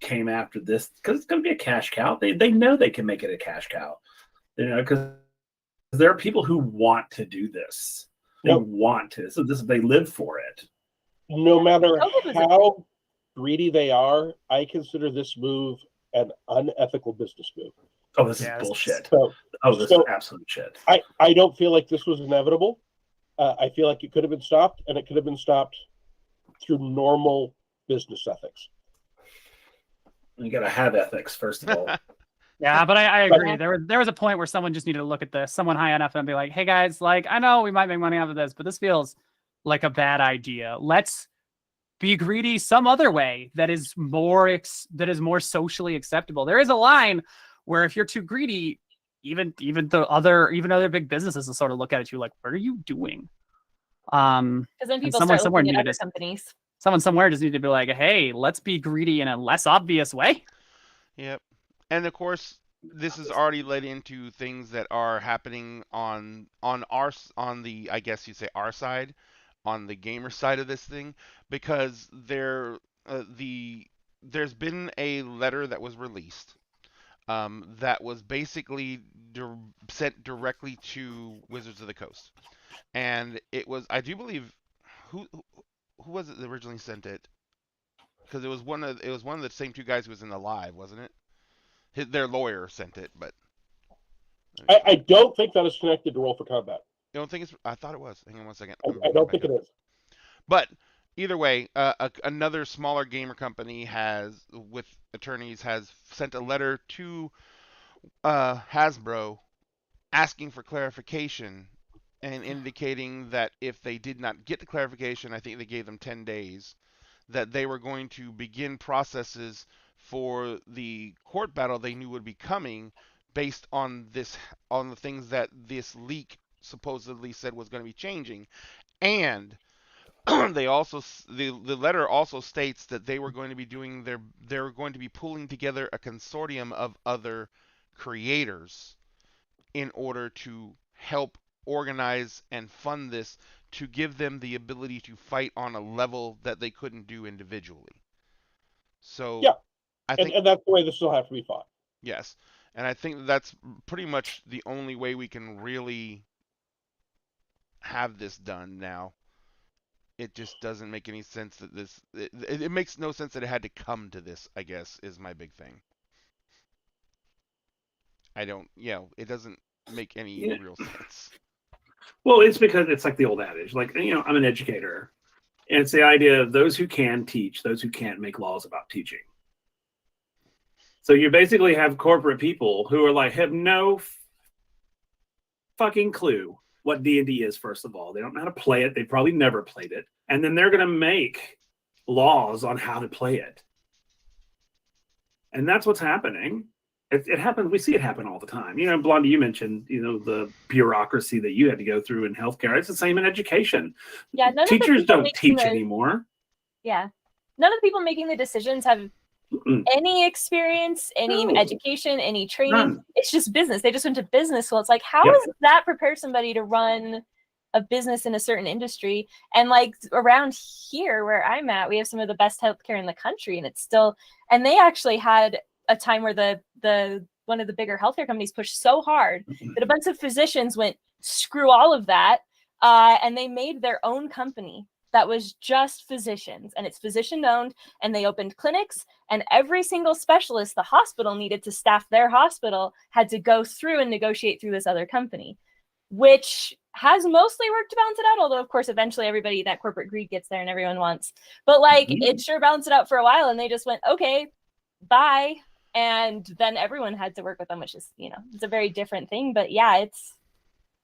came after this, because it's going to be a cash cow. They know they can make it a cash cow, you know, because there are people who want to do this. They want to. So they live for it. No matter how greedy they are, I consider this move an unethical business move. Oh, this is bullshit. This is absolute shit. I don't feel like this was inevitable. I feel like it could have been stopped, and it could have been stopped through normal business ethics. You got to have ethics, first of all. Yeah, but I agree. There was a point where someone just needed to look at this, someone high enough, and be like, "Hey guys, like I know we might make money off of this, but this feels like a bad idea. Let's be greedy some other way that is more socially acceptable." There is a line where if you're too greedy, even other big businesses will sort of look at you like, "What are you doing?" Because then people start looking at other companies. Someone somewhere just needed to be like, "Hey, let's be greedy in a less obvious way." Yep. And of course, this has already led into things that are happening on the, I guess you'd say, our side, on the gamer side of this thing, because there's been a letter that was released that was basically sent directly to Wizards of the Coast, and it was, I do believe, who was it that originally sent it? Because it was one of the same two guys who was in the live, wasn't it? Their lawyer sent it, but I don't think that is connected to Roll for Combat. You don't think it's? I thought it was. Hang on one second. I don't think it is. But either way, another smaller gamer company with attorneys, has sent a letter to Hasbro asking for clarification and indicating that if they did not get the clarification, I think they gave them 10 days, that they were going to begin processes for the court battle they knew would be coming based on the things that this leak supposedly said was going to be changing. And the letter also states that they were going to be pulling together a consortium of other creators in order to help organize and fund this, to give them the ability to fight on a level that they couldn't do individually. So yeah, I think, and that's the way this will have to be fought. Yes, and I think that's pretty much the only way we can really have this done now. It just doesn't make any sense that it makes no sense that it had to come to this, I guess, is my big thing. It doesn't make any real sense. Well, it's because it's like the old adage, like, I'm an educator, and it's the idea of those who can teach, those who can't make laws about teaching. So you basically have corporate people who are like, have no fucking clue what D&D is, first of all. They don't know how to play it. They probably never played it. And then they're going to make laws on how to play it. And that's what's happening. It happens. We see it happen all the time. Blondie, you mentioned, the bureaucracy that you had to go through in healthcare. It's the same in education. Yeah, teachers don't teach anymore. Yeah. none of the people making the decisions have Mm-mm. any experience, any No. education, any training. None. It's just business. They just went to business school. It's like, how Yep. does that prepare somebody to run a business in a certain industry? And like around here where I'm at, we have some of the best healthcare in the country, and it's still, and they actually had a time where the one of the bigger healthcare companies pushed so hard that a bunch of physicians went, screw all of that, and they made their own company that was just physicians, and it's physician owned, and they opened clinics, and every single specialist the hospital needed to staff their hospital had to go through and negotiate through this other company, which has mostly worked to balance it out, although of course eventually everybody, that corporate greed gets there and everyone wants, but like it sure balanced it out for a while, and they just went, okay, bye, and then everyone had to work with them, which is, you know, it's a very different thing. But yeah,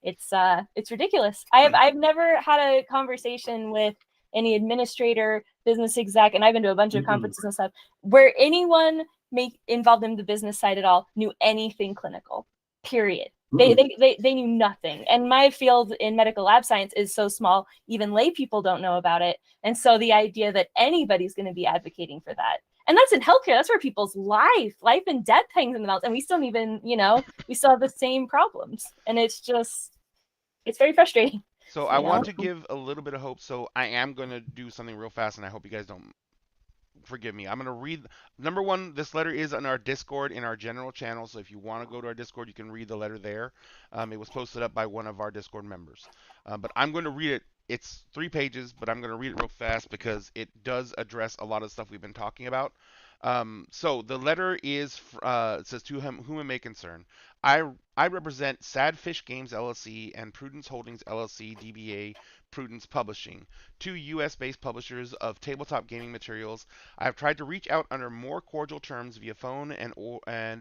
it's ridiculous. I've never had a conversation with any administrator, business exec, and I've been to a bunch of conferences and stuff where anyone involved in the business side at all knew anything clinical, period. They knew nothing. And my field in medical lab science is so small, even lay people don't know about it. And so the idea that anybody's going to be advocating for that, and that's in healthcare, that's where people's life and death hangs in the balance, and we still don't even, you know, we still have the same problems, and it's very frustrating. So I want to give a little bit of hope. So I am going to do something real fast, and I hope you guys don't forgive me. I'm going to read. Number one, this letter is on our Discord in our general channel. So if you want to go to our Discord, you can read the letter there. It was posted up by one of our Discord members. But I'm going to read it. It's 3 pages, but I'm going to read it real fast because it does address a lot of stuff we've been talking about. So the letter is, it says, to whom it may concern. I represent Sad Fish Games LLC and Prudence Holdings LLC, DBA Prudence Publishing, 2 U.S.-based publishers of tabletop gaming materials. I have tried to reach out under more cordial terms via phone and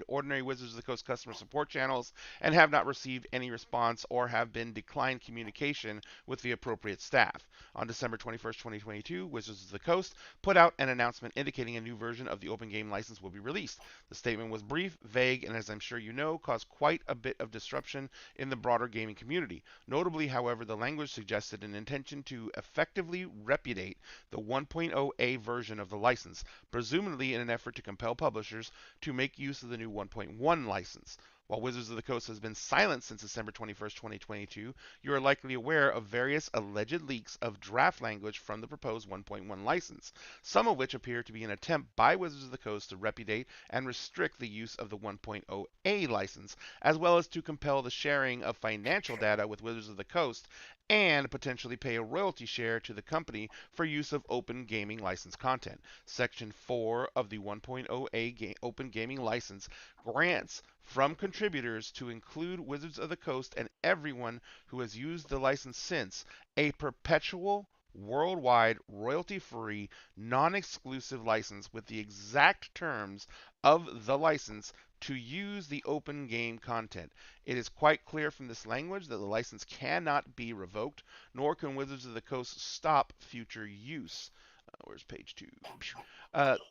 ordinary Wizards of the Coast customer support channels, and have not received any response or have been declined communication with the appropriate staff. On December 21st, 2022, Wizards of the Coast put out an announcement indicating a new version of the open game license will be released. The statement was brief, vague, and as I'm sure you know, caused quite a bit of disruption in the broader gaming community. Notably, however, the language suggested an intention to effectively repudiate the 1.0A version of the license, presumably in an effort to compel publishers to make use of the new 1.1 license. While Wizards of the Coast has been silent since December 21st, 2022, you are likely aware of various alleged leaks of draft language from the proposed 1.1 license, some of which appear to be an attempt by Wizards of the Coast to repudiate and restrict the use of the 1.0A license, as well as to compel the sharing of financial data with Wizards of the Coast and potentially pay a royalty share to the company for use of open gaming license content. Section 4 of the 1.0A open gaming license grants from contributors to include Wizards of the Coast and everyone who has used the license since a perpetual, worldwide, royalty-free, non-exclusive license with the exact terms of the license to use the open game content. It is quite clear from this language that the license cannot be revoked, nor can Wizards of the Coast stop future use. Where's page 2?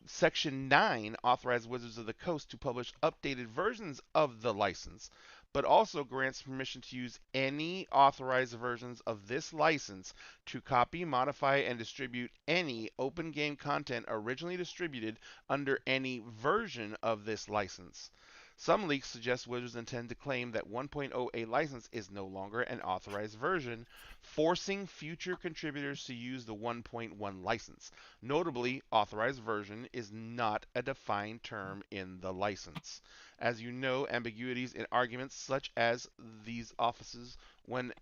Section 9 authorizes Wizards of the Coast to publish updated versions of the license, but also grants permission to use any authorized versions of this license to copy, modify, and distribute any open game content originally distributed under any version of this license. Some leaks suggest Wizards intend to claim that 1.0A license is no longer an authorized version, forcing future contributors to use the 1.1 license. Notably, authorized version is not a defined term in the license. As you know, ambiguities in arguments such as whenever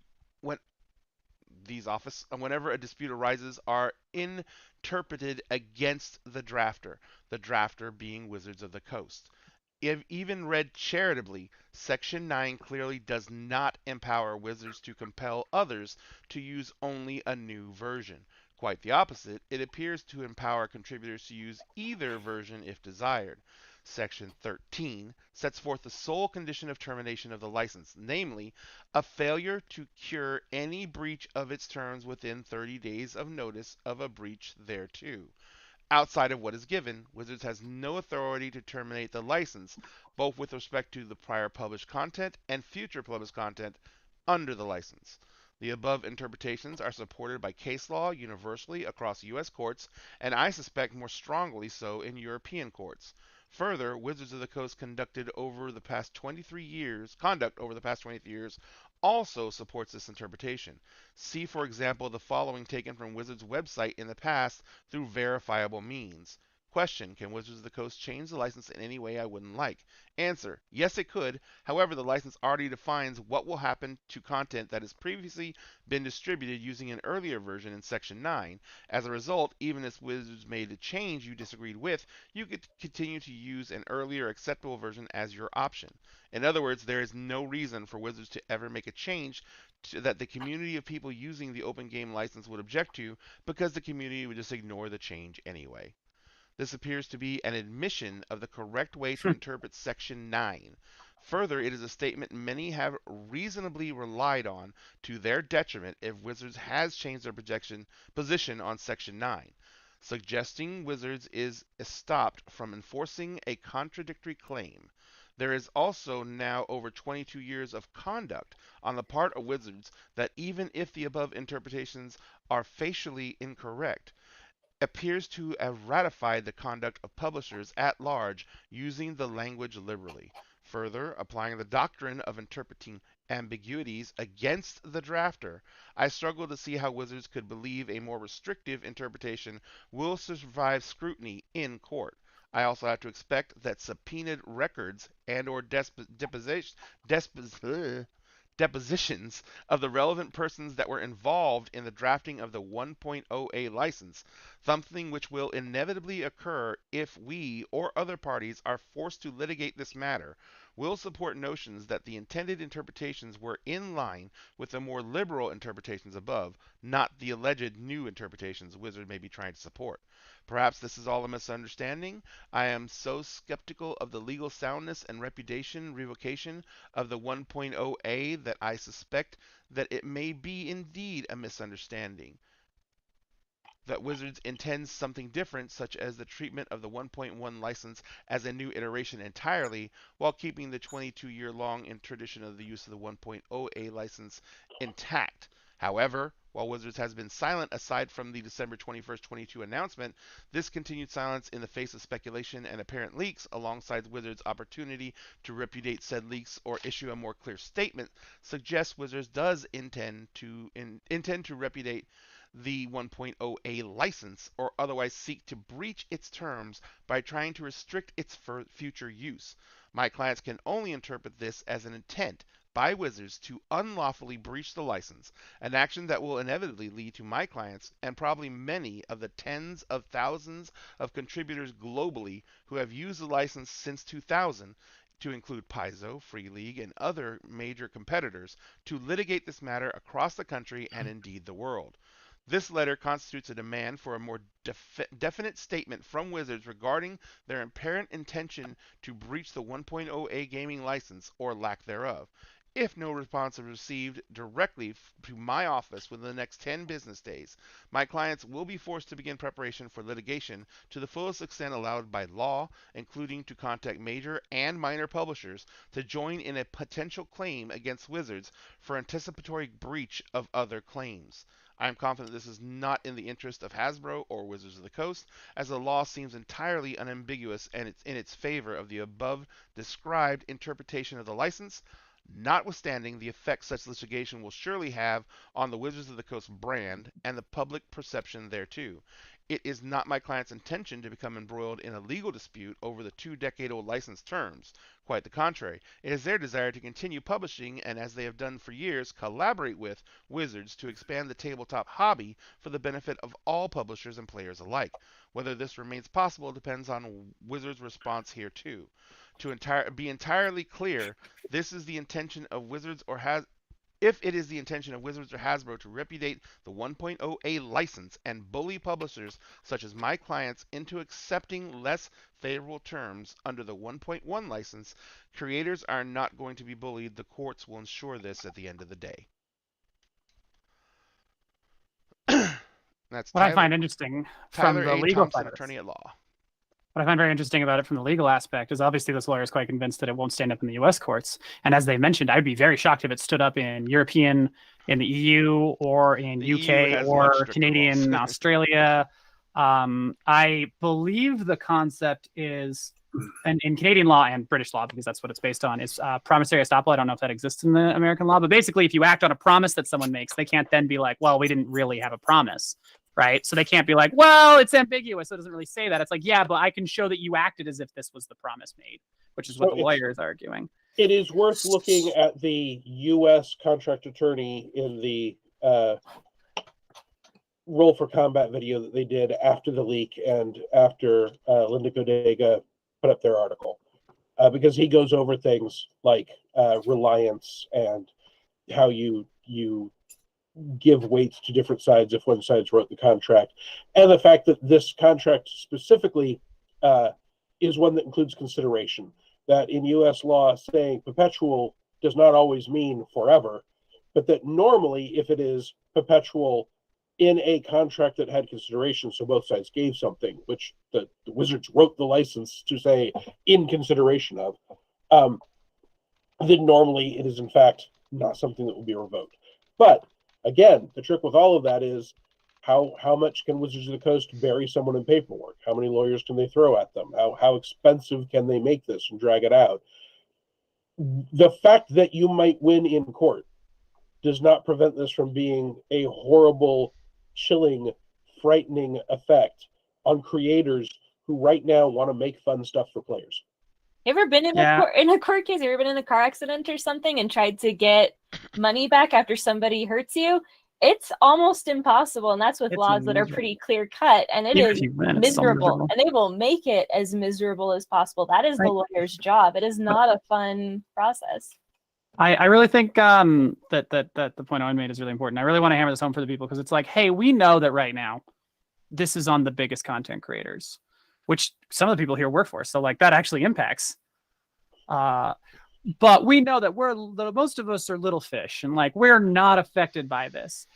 a dispute arises, are interpreted against the drafter being Wizards of the Coast. If even read charitably, Section 9 clearly does not empower Wizards to compel others to use only a new version. Quite the opposite, it appears to empower contributors to use either version if desired. Section 13 sets forth the sole condition of termination of the license, namely, a failure to cure any breach of its terms within 30 days of notice of a breach thereto. Outside of what is given, Wizards has no authority to terminate the license, both with respect to the prior published content and future published content under the license. The above interpretations are supported by case law universally across U.S. courts, and I suspect more strongly so in European courts. Further, Wizards of the Coast conduct over the past 23 years also supports this interpretation. See, for example, the following taken from Wizards' website in the past through verifiable means. Question: Can Wizards of the Coast change the license in any way I wouldn't like? Answer: Yes, it could. However, the license already defines what will happen to content that has previously been distributed using an earlier version in Section 9. As a result, even if Wizards made a change you disagreed with, you could continue to use an earlier acceptable version as your option. In other words, there is no reason for Wizards to ever make a change that the community of people using the open game license would object to, because the community would just ignore the change anyway. This appears to be an admission of the correct way to interpret Section 9. Further, it is a statement many have reasonably relied on to their detriment if Wizards has changed their position on Section 9, suggesting Wizards is stopped from enforcing a contradictory claim. There is also now over 22 years of conduct on the part of Wizards that, even if the above interpretations are facially incorrect, appears to have ratified the conduct of publishers at large using the language liberally. Further, applying the doctrine of interpreting ambiguities against the drafter, I struggle to see how Wizards could believe a more restrictive interpretation will survive scrutiny in court. I also have to expect that subpoenaed records and or depositions of the relevant persons that were involved in the drafting of the 1.0a license, something which will inevitably occur if we or other parties are forced to litigate this matter, will support notions that the intended interpretations were in line with the more liberal interpretations above, not the alleged new interpretations Wizard may be trying to support. Perhaps this is all a misunderstanding. I am so skeptical of the legal soundness and reputation revocation of the 1.0a that I suspect that it may be indeed a misunderstanding. That Wizards intends something different, such as the treatment of the 1.1 license as a new iteration entirely, while keeping the 22-year-long tradition of the use of the 1.0a license intact. However, while Wizards has been silent aside from the December 21st, 22 announcement, this continued silence in the face of speculation and apparent leaks, alongside Wizards' opportunity to repudiate said leaks or issue a more clear statement, suggests Wizards does intend to repudiate the 1.0a license or otherwise seek to breach its terms by trying to restrict its future use. My clients can only interpret this as an intent by Wizards to unlawfully breach the license, an action that will inevitably lead to my clients and probably many of the tens of thousands of contributors globally who have used the license since 2000, to include Paizo, Free League, and other major competitors, to litigate this matter across the country and indeed the world. This letter constitutes a demand for a more definite statement from Wizards regarding their apparent intention to breach the 1.0a gaming license or lack thereof. If no response is received directly to my office within the next 10 business days, my clients will be forced to begin preparation for litigation to the fullest extent allowed by law, including to contact major and minor publishers to join in a potential claim against Wizards for anticipatory breach of other claims. I am confident this is not in the interest of Hasbro or Wizards of the Coast, as the law seems entirely unambiguous and it's in its favor of the above described interpretation of the license, notwithstanding the effect such litigation will surely have on the Wizards of the Coast brand and the public perception thereto. It is not my client's intention to become embroiled in a legal dispute over the 2-decade-old license terms. Quite the contrary. It is their desire to continue publishing and, as they have done for years, collaborate with Wizards to expand the tabletop hobby for the benefit of all publishers and players alike. Whether this remains possible depends on Wizards' response hereto. To be entirely clear, this is the intention of Wizards or has if it is the intention of Wizards or Hasbro to repudiate the 1.0a license and bully publishers such as my clients into accepting less favorable terms under the 1.1 license, creators are not going to be bullied. The courts will ensure this at the end of the day. That's What I find interesting from Tyler the A. legal Thompson, side of this. attorney at law. What I find very interesting about it from the legal aspect is obviously this lawyer is quite convinced that it won't stand up in the U.S. courts. And as they mentioned, I'd be very shocked if it stood up in the EU, or in The EU UK, has much or stricter Canadian, laws. Australia. I believe the concept is, and in Canadian law and British law, because that's what it's based on, is promissory estoppel. I don't know if that exists in the American law, but basically, if you act on a promise that someone makes, they can't then be like, well, we didn't really have a promise. Right. So they can't be like, well, it's ambiguous, so it doesn't really say that. It's like, yeah, but I can show that you acted as if this was the promise made, which is what the lawyer is arguing. It is worth looking at the U.S. contract attorney in the Roll for Combat video that they did after the leak and after Linda Godega put up their article, because he goes over things like reliance and how you give weights to different sides if one side wrote the contract, and the fact that this contract specifically is one that includes consideration. That in U.S. law, saying perpetual does not always mean forever, but that normally, if it is perpetual in a contract that had consideration, so both sides gave something, which the Wizards wrote the license to say in consideration of, then normally it is in fact not something that will be revoked. But again, the trick with all of that is how much can Wizards of the Coast bury someone in paperwork? How many lawyers can they throw at them? How expensive can they make this and drag it out? The fact that you might win in court does not prevent this from being a horrible, chilling, frightening effect on creators who right now want to make fun stuff for players. You ever been in a court case? You ever been in a car accident or something and tried to get money back after somebody hurts you? It's almost impossible, and that's with laws that are pretty clear cut, and it is miserable, and they will make it as miserable as possible. That is the lawyer's job. It is not a fun process. I really think that the point Owen made is really important. I really want to hammer this home for the people, because it's like, hey, we know that right now this is on the biggest content creators, which some of the people here work for. So like that actually impacts. But we know that most of us are little fish, and like we're not affected by this.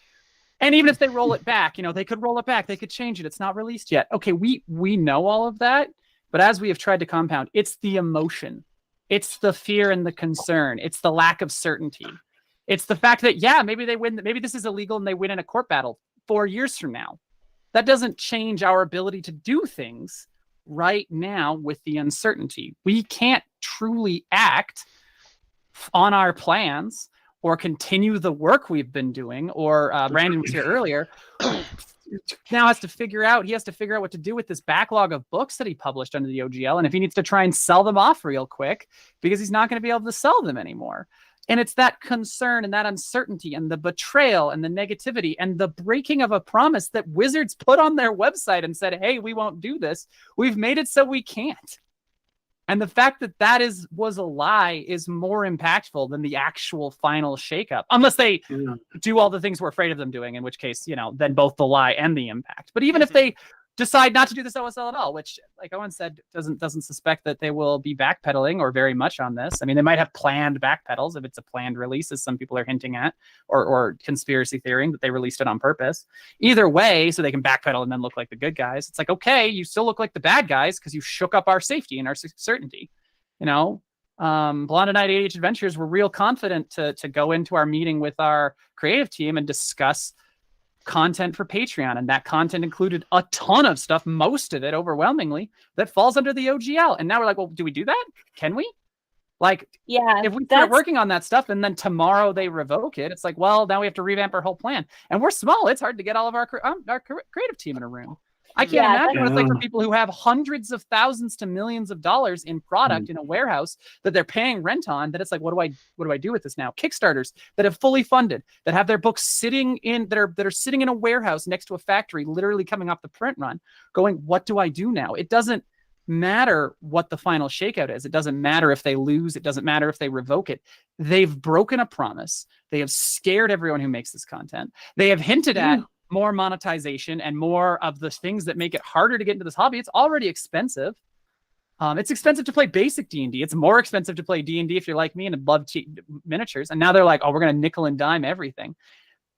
And even if they roll it back, they could roll it back, they could change it. It's not released yet. Okay, we know all of that, but as we have tried to compound, it's the emotion, it's the fear and the concern, it's the lack of certainty, it's the fact that maybe they win, maybe this is illegal and they win in a court battle 4 years from now. That doesn't change our ability to do things right now with the uncertainty. We can't truly act on our plans or continue the work we've been doing, or Brandon was here earlier, now has to figure out what to do with this backlog of books that he published under the OGL, and if he needs to try and sell them off real quick, because he's not going to be able to sell them anymore. And it's that concern and that uncertainty and the betrayal and the negativity and the breaking of a promise that Wizards put on their website and said, hey, we won't do this. We've made it so we can't. And the fact that was a lie is more impactful than the actual final shakeup, unless they do all the things we're afraid of them doing, in which case, then both the lie and the impact. But even if they decide not to do this OSL at all, which, like Owen said, doesn't suspect that they will be backpedaling or very much on this. I mean, they might have planned backpedals if it's a planned release, as some people are hinting at, or conspiracy theorying that they released it on purpose. Either way, so they can backpedal and then look like the good guys. It's like, okay, you still look like the bad guys because you shook up our safety and our certainty. Blonde and Night AH Adventures were real confident to go into our meeting with our creative team and discuss content for Patreon, and that content included a ton of stuff, most of it overwhelmingly, that falls under the OGL. And now we're like, well, do we do that? Can we? Like, if we start working on that stuff and then tomorrow they revoke it, it's like, well, now we have to revamp our whole plan. And we're small. It's hard to get all of our creative team in a room. I can't imagine what it's like for people who have hundreds of thousands to millions of dollars in product in a warehouse that they're paying rent on, that it's like, what do I do with this now? Kickstarters that have fully funded, that have their books sitting in, that are sitting in a warehouse next to a factory, literally coming off the print run, going, what do I do now? It doesn't matter what the final shakeout is. It doesn't matter if they lose. It doesn't matter if they revoke it. They've broken a promise. They have scared everyone who makes this content. They have hinted at more monetization and more of the things that make it harder to get into this hobby. It's already expensive. It's expensive to play basic D&D. It's more expensive to play D&D if you're like me and love miniatures. And now they're like, oh, we're going to nickel and dime everything.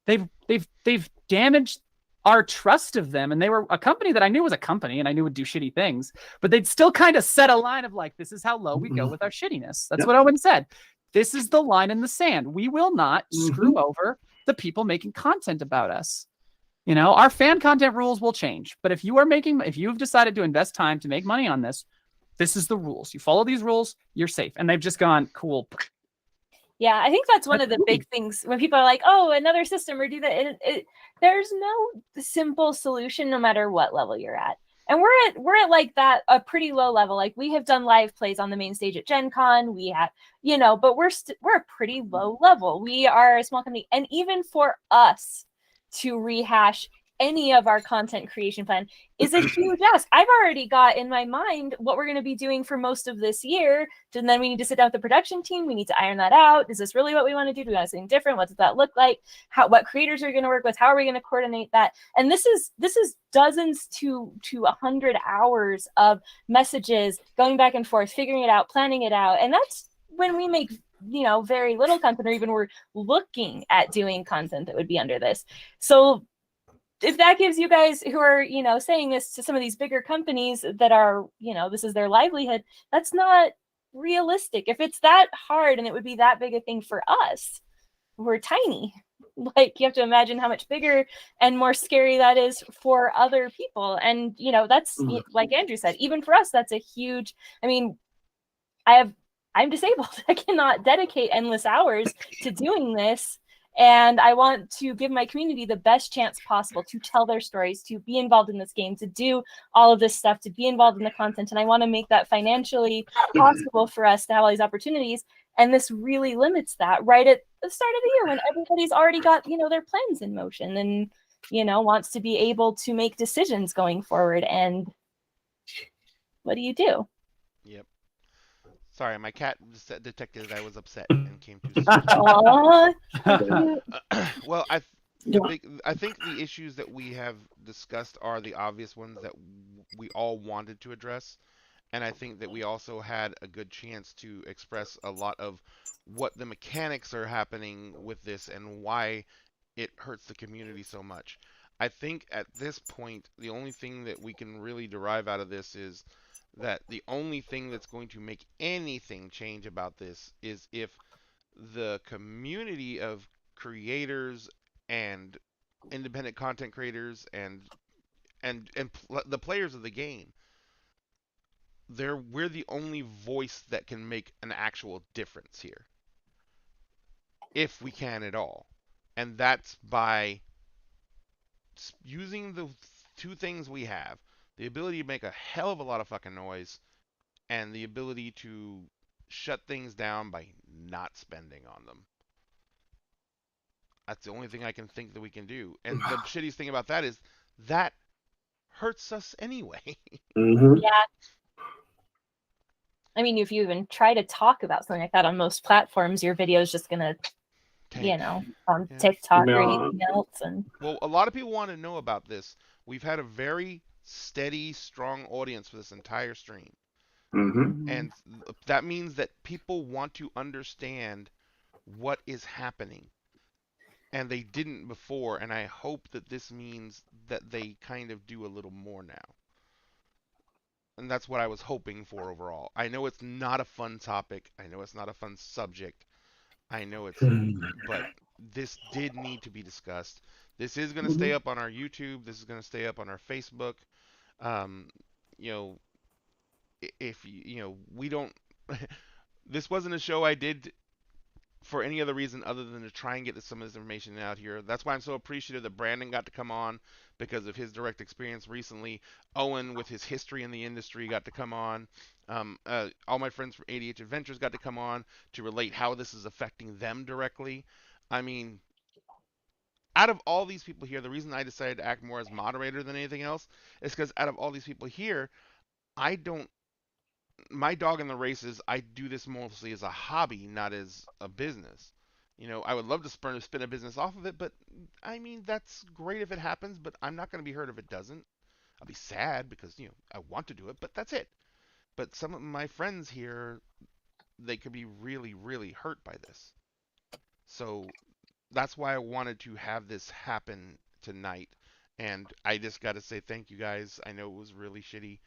They've damaged our trust of them, and they were a company that I knew was a company and I knew would do shitty things, but they'd still kind of set a line of like, this is how low we go with our shittiness. That's what Owen said. This is the line in the sand. We will not screw over the people making content about us. You know, our fan content rules will change, but if you've decided to invest time to make money on this, this is the rules. You follow these rules, you're safe. And they've just gone, cool. Yeah, I think that's one of the big things when people are like, oh, another system or do that. There's no simple solution no matter what level you're at. And we're at like that, a pretty low level. Like we have done live plays on the main stage at Gen Con. We have, but we're a pretty low level. We are a small company. And even for us to rehash any of our content creation plan is a huge ask. I've already got in my mind what we're going to be doing for most of this year. And then we need to sit down with the production team. We need to iron that out. Is this really what we want to do? Do we want something different? What does that look like? What creators are we going to work with? How are we going to coordinate that? And this is dozens to 100 hours of messages going back and forth, figuring it out, planning it out. And that's when we make very little content, or even we're looking at doing content that would be under this. So if that gives you guys who are, saying this to some of these bigger companies that are, this is their livelihood, that's not realistic. If it's that hard and it would be that big a thing for us, we're tiny. Like you have to imagine how much bigger and more scary that is for other people. And, that's like Andrew said, even for us, that's a huge, I'm disabled. I cannot dedicate endless hours to doing this. And I want to give my community the best chance possible to tell their stories, to be involved in this game, to do all of this stuff, to be involved in the content. And I want to make that financially possible for us to have all these opportunities. And this really limits that right at the start of the year when everybody's already got, their plans in motion and, wants to be able to make decisions going forward. And what do you do? Yep. Sorry, my cat detected that I was upset and came to. Well, I think the issues that we have discussed are the obvious ones that we all wanted to address, and I think that we also had a good chance to express a lot of what the mechanics are happening with this and why it hurts the community so much. I think at this point, the only thing that we can really derive out of this is that the only thing that's going to make anything change about this is if the community of creators and independent content creators and the players of the game, we're the only voice that can make an actual difference here, if we can at all. And that's by using the two things we have: the ability to make a hell of a lot of fucking noise and the ability to shut things down by not spending on them. That's the only thing I can think that we can do. And the shittiest thing about that is that hurts us anyway. Yeah. If you even try to talk about something like that on most platforms, your video is just gonna, on TikTok or anything else. And well, a lot of people want to know about this. We've had a very steady, strong audience for this entire stream. And that means that people want to understand what is happening. And they didn't before, and I hope that this means that they kind of do a little more now. And that's what I was hoping for overall. I know it's not a fun topic. I know it's not a fun subject. I know it's, but this did need to be discussed. This is going to stay up on our YouTube. This is going to stay up on our Facebook. If we don't, this wasn't a show I did for any other reason other than to try and get some of this information out here. That's why I'm so appreciative that Brandon got to come on because of his direct experience recently. Owen, with his history in the industry, got to come on. All my friends from ADH Adventures got to come on to relate how this is affecting them directly. Out of all these people here, the reason I decided to act more as moderator than anything else is because out of all these people here, my dog in the race is I do this mostly as a hobby, not as a business. I would love to spin a business off of it, but that's great if it happens, but I'm not going to be hurt if it doesn't. I'll be sad because, I want to do it, but that's it. But some of my friends here, they could be really, really hurt by this. So that's why I wanted to have this happen tonight And I just got to say thank you guys. I know it was really shitty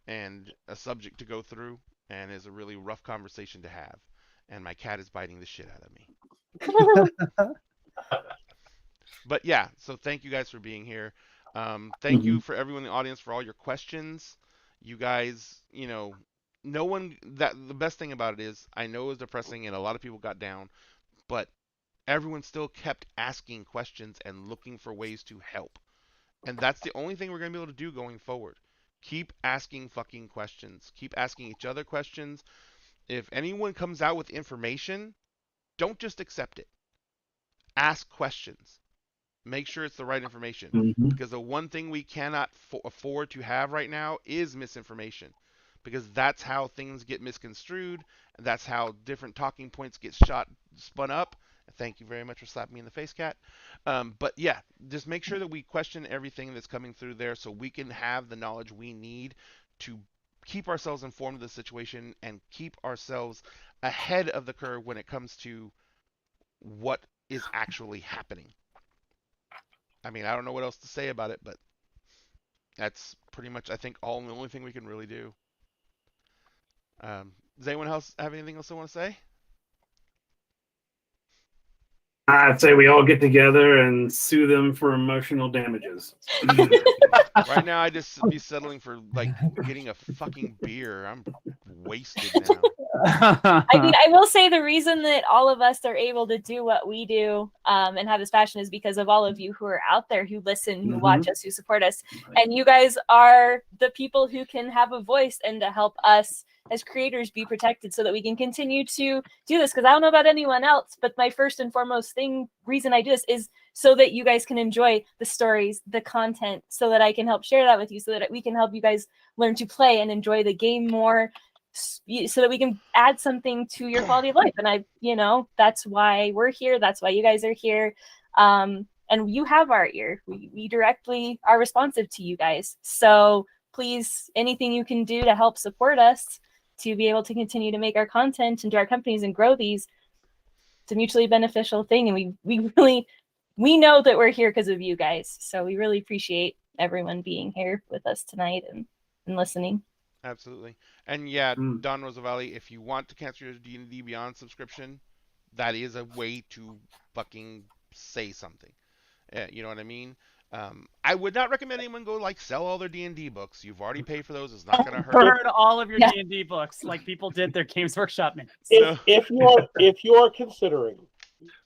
and a subject to go through, and is a really rough conversation to have. And my cat is biting the shit out of me. But yeah, so thank you guys for being here. Thank you for everyone in the audience for all your questions. You guys, no one that the best thing about it is I know it was depressing and a lot of people got down, but everyone still kept asking questions and looking for ways to help. And that's the only thing we're going to be able to do going forward. Keep asking fucking questions. Keep asking each other questions. If anyone comes out with information, don't just accept it. Ask questions. Make sure it's the right information. Because the one thing we cannot afford to have right now is misinformation. Because that's how things get misconstrued. And that's how different talking points get spun up. Thank you very much for slapping me in the face, Cat. But yeah, just make sure that we question everything that's coming through there so we can have the knowledge we need to keep ourselves informed of the situation and keep ourselves ahead of the curve when it comes to what is actually happening. I mean, I don't know what else to say about it, but that's pretty much, I think, the only thing we can really do. Does anyone else have anything else they want to say? I'd say we all get together and sue them for emotional damages. Right now, I just be settling for like getting a fucking beer. I'm wasted now. I mean, I will say the reason that all of us are able to do what we do and have this passion is because of all of you who are out there, who listen, who watch us, who support us. And you guys are the people who can have a voice and to help us as creators be protected so that we can continue to do this. Because I don't know about anyone else, but my first and foremost reason I do this is so that you guys can enjoy the stories, the content, so that I can help share that with you, so that we can help you guys learn to play and enjoy the game more, so that we can add something to your quality of life. And that's why we're here. That's why you guys are here. And you have our ear. We directly are responsive to you guys. So please, anything you can do to help support us to be able to continue to make our content and do our companies and grow these, it's a mutually beneficial thing. And we know that we're here because of you guys. So we really appreciate everyone being here with us tonight and listening. Absolutely. And yeah, Don Roosevelt, if you want to cancel your D&D Beyond subscription, that is a way to fucking say something. You know what I mean? I would not recommend anyone go sell all their D&D books. You've already paid for those. It's not going to hurt. Burn all of your D&D books like people did their Games Workshop minutes. If you are considering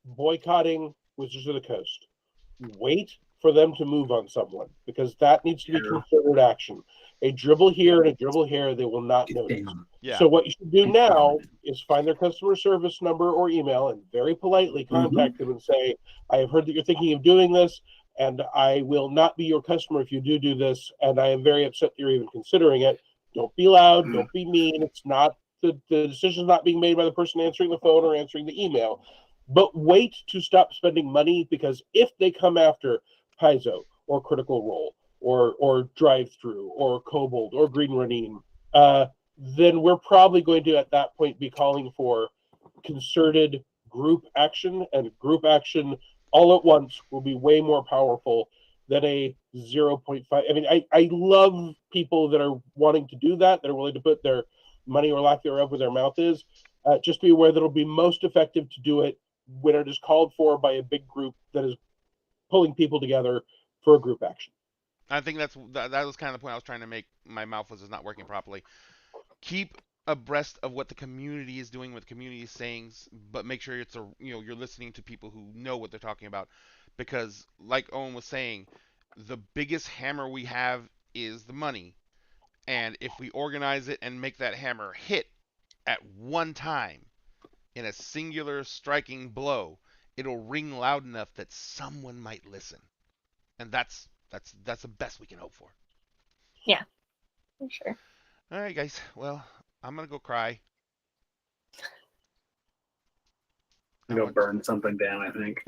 boycotting Wizards of the Coast, wait for them to move on someone, because that needs to be considered action. A dribble here and a dribble here, they will not notice. Yeah. So what you should do now is find their customer service number or email and very politely contact them and say, I have heard that you're thinking of doing this, and I will not be your customer if you do this, and I am very upset that you're even considering it. Don't be loud, don't be mean. It's not the decision's not being made by the person answering the phone or answering the email. But wait to stop spending money, because if they come after Paizo or Critical Role or Drive-Through or Kobold or Green Ronin, then we're probably going to at that point be calling for concerted group action, and group action all at once will be way more powerful than a 0.5. I mean, I love people that are wanting to do that are willing to put their money or lack thereof where their mouth is. Just be aware that it'll be most effective to do it when it is called for by a big group that is pulling people together for a group action. I think that was kind of the point I was trying to make. My mouth was just not working properly. Keep abreast of what the community is doing, what the community is saying, but make sure you're listening to people who know what they're talking about, because like Owen was saying, the biggest hammer we have is the money, and if we organize it and make that hammer hit at one time in a singular striking blow, it'll ring loud enough that someone might listen, and that's the best we can hope for. Yeah, for sure. All right, guys. Well, I'm gonna go cry. I'm gonna burn something down, I think.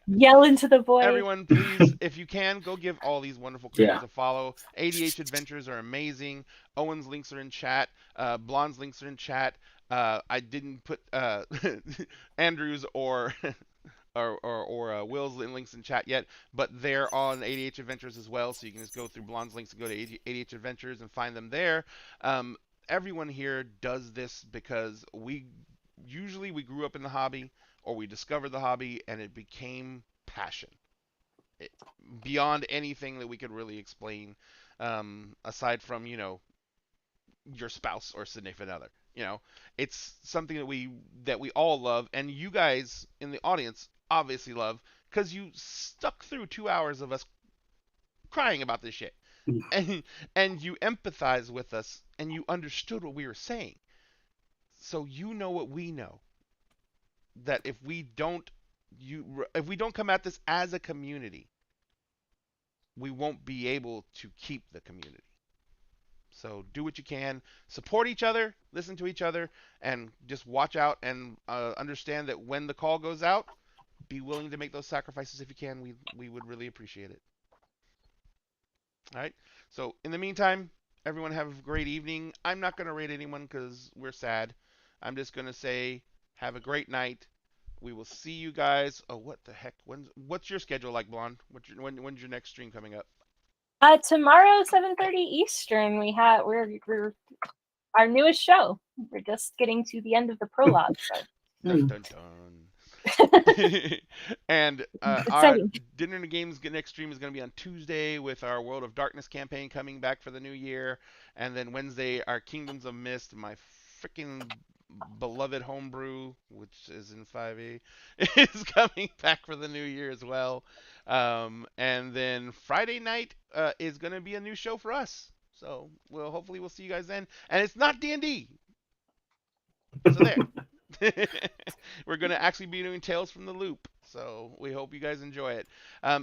Yell into the void. Everyone, please, if you can, go give all these wonderful creators a follow. ADH Adventures are amazing. Owen's links are in chat. Blonde's links are in chat. I didn't put Andrew's or or Will's links in chat yet, but they're on ADH Adventures as well, so you can just go through Blonde's links and go to ADH Adventures and find them there. Everyone here does this because we grew up in the hobby, or we discovered the hobby, and it became passion. Beyond anything that we could really explain, aside from, your spouse or significant other. It's something that we all love, and you guys in the audience obviously love, because you stuck through 2 hours of us crying about this shit, and you empathize with us, and you understood what we were saying. So you know what we know, that if we don't come at this as a community, we won't be able to keep the community. So do what you can, support each other, listen to each other, and just watch out and understand that when the call goes out, be willing to make those sacrifices if you can. We would really appreciate it. All right. So in the meantime, everyone have a great evening. I'm not going to rate anyone because we're sad. I'm just going to say have a great night. We will see you guys. Oh, what the heck? What's your schedule like, Blonde? When's your next stream coming up? Tomorrow, 7:30 Eastern. We're our newest show. We're just getting to the end of the prologue. So. Dun, dun, dun. And our Exciting. Dinner and Games next stream is going to be on Tuesday with our World of Darkness campaign coming back for the new year, and then Wednesday our Kingdoms of Mist, my freaking beloved homebrew, which is in 5e, is coming back for the new year as well. And then Friday night is going to be a new show for us. So hopefully we'll see you guys then. And it's not D&D. So there. We're going to actually be doing Tales from the Loop. So we hope you guys enjoy it.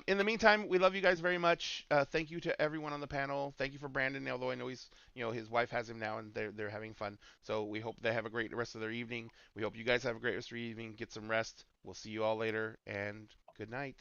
In the meantime, we love you guys very much. Thank you to everyone on the panel. Thank you for Brandon, although I know he's, his wife has him now and they're having fun. So we hope they have a great rest of their evening. We hope you guys have a great rest of your evening. Get some rest. We'll see you all later, and good night.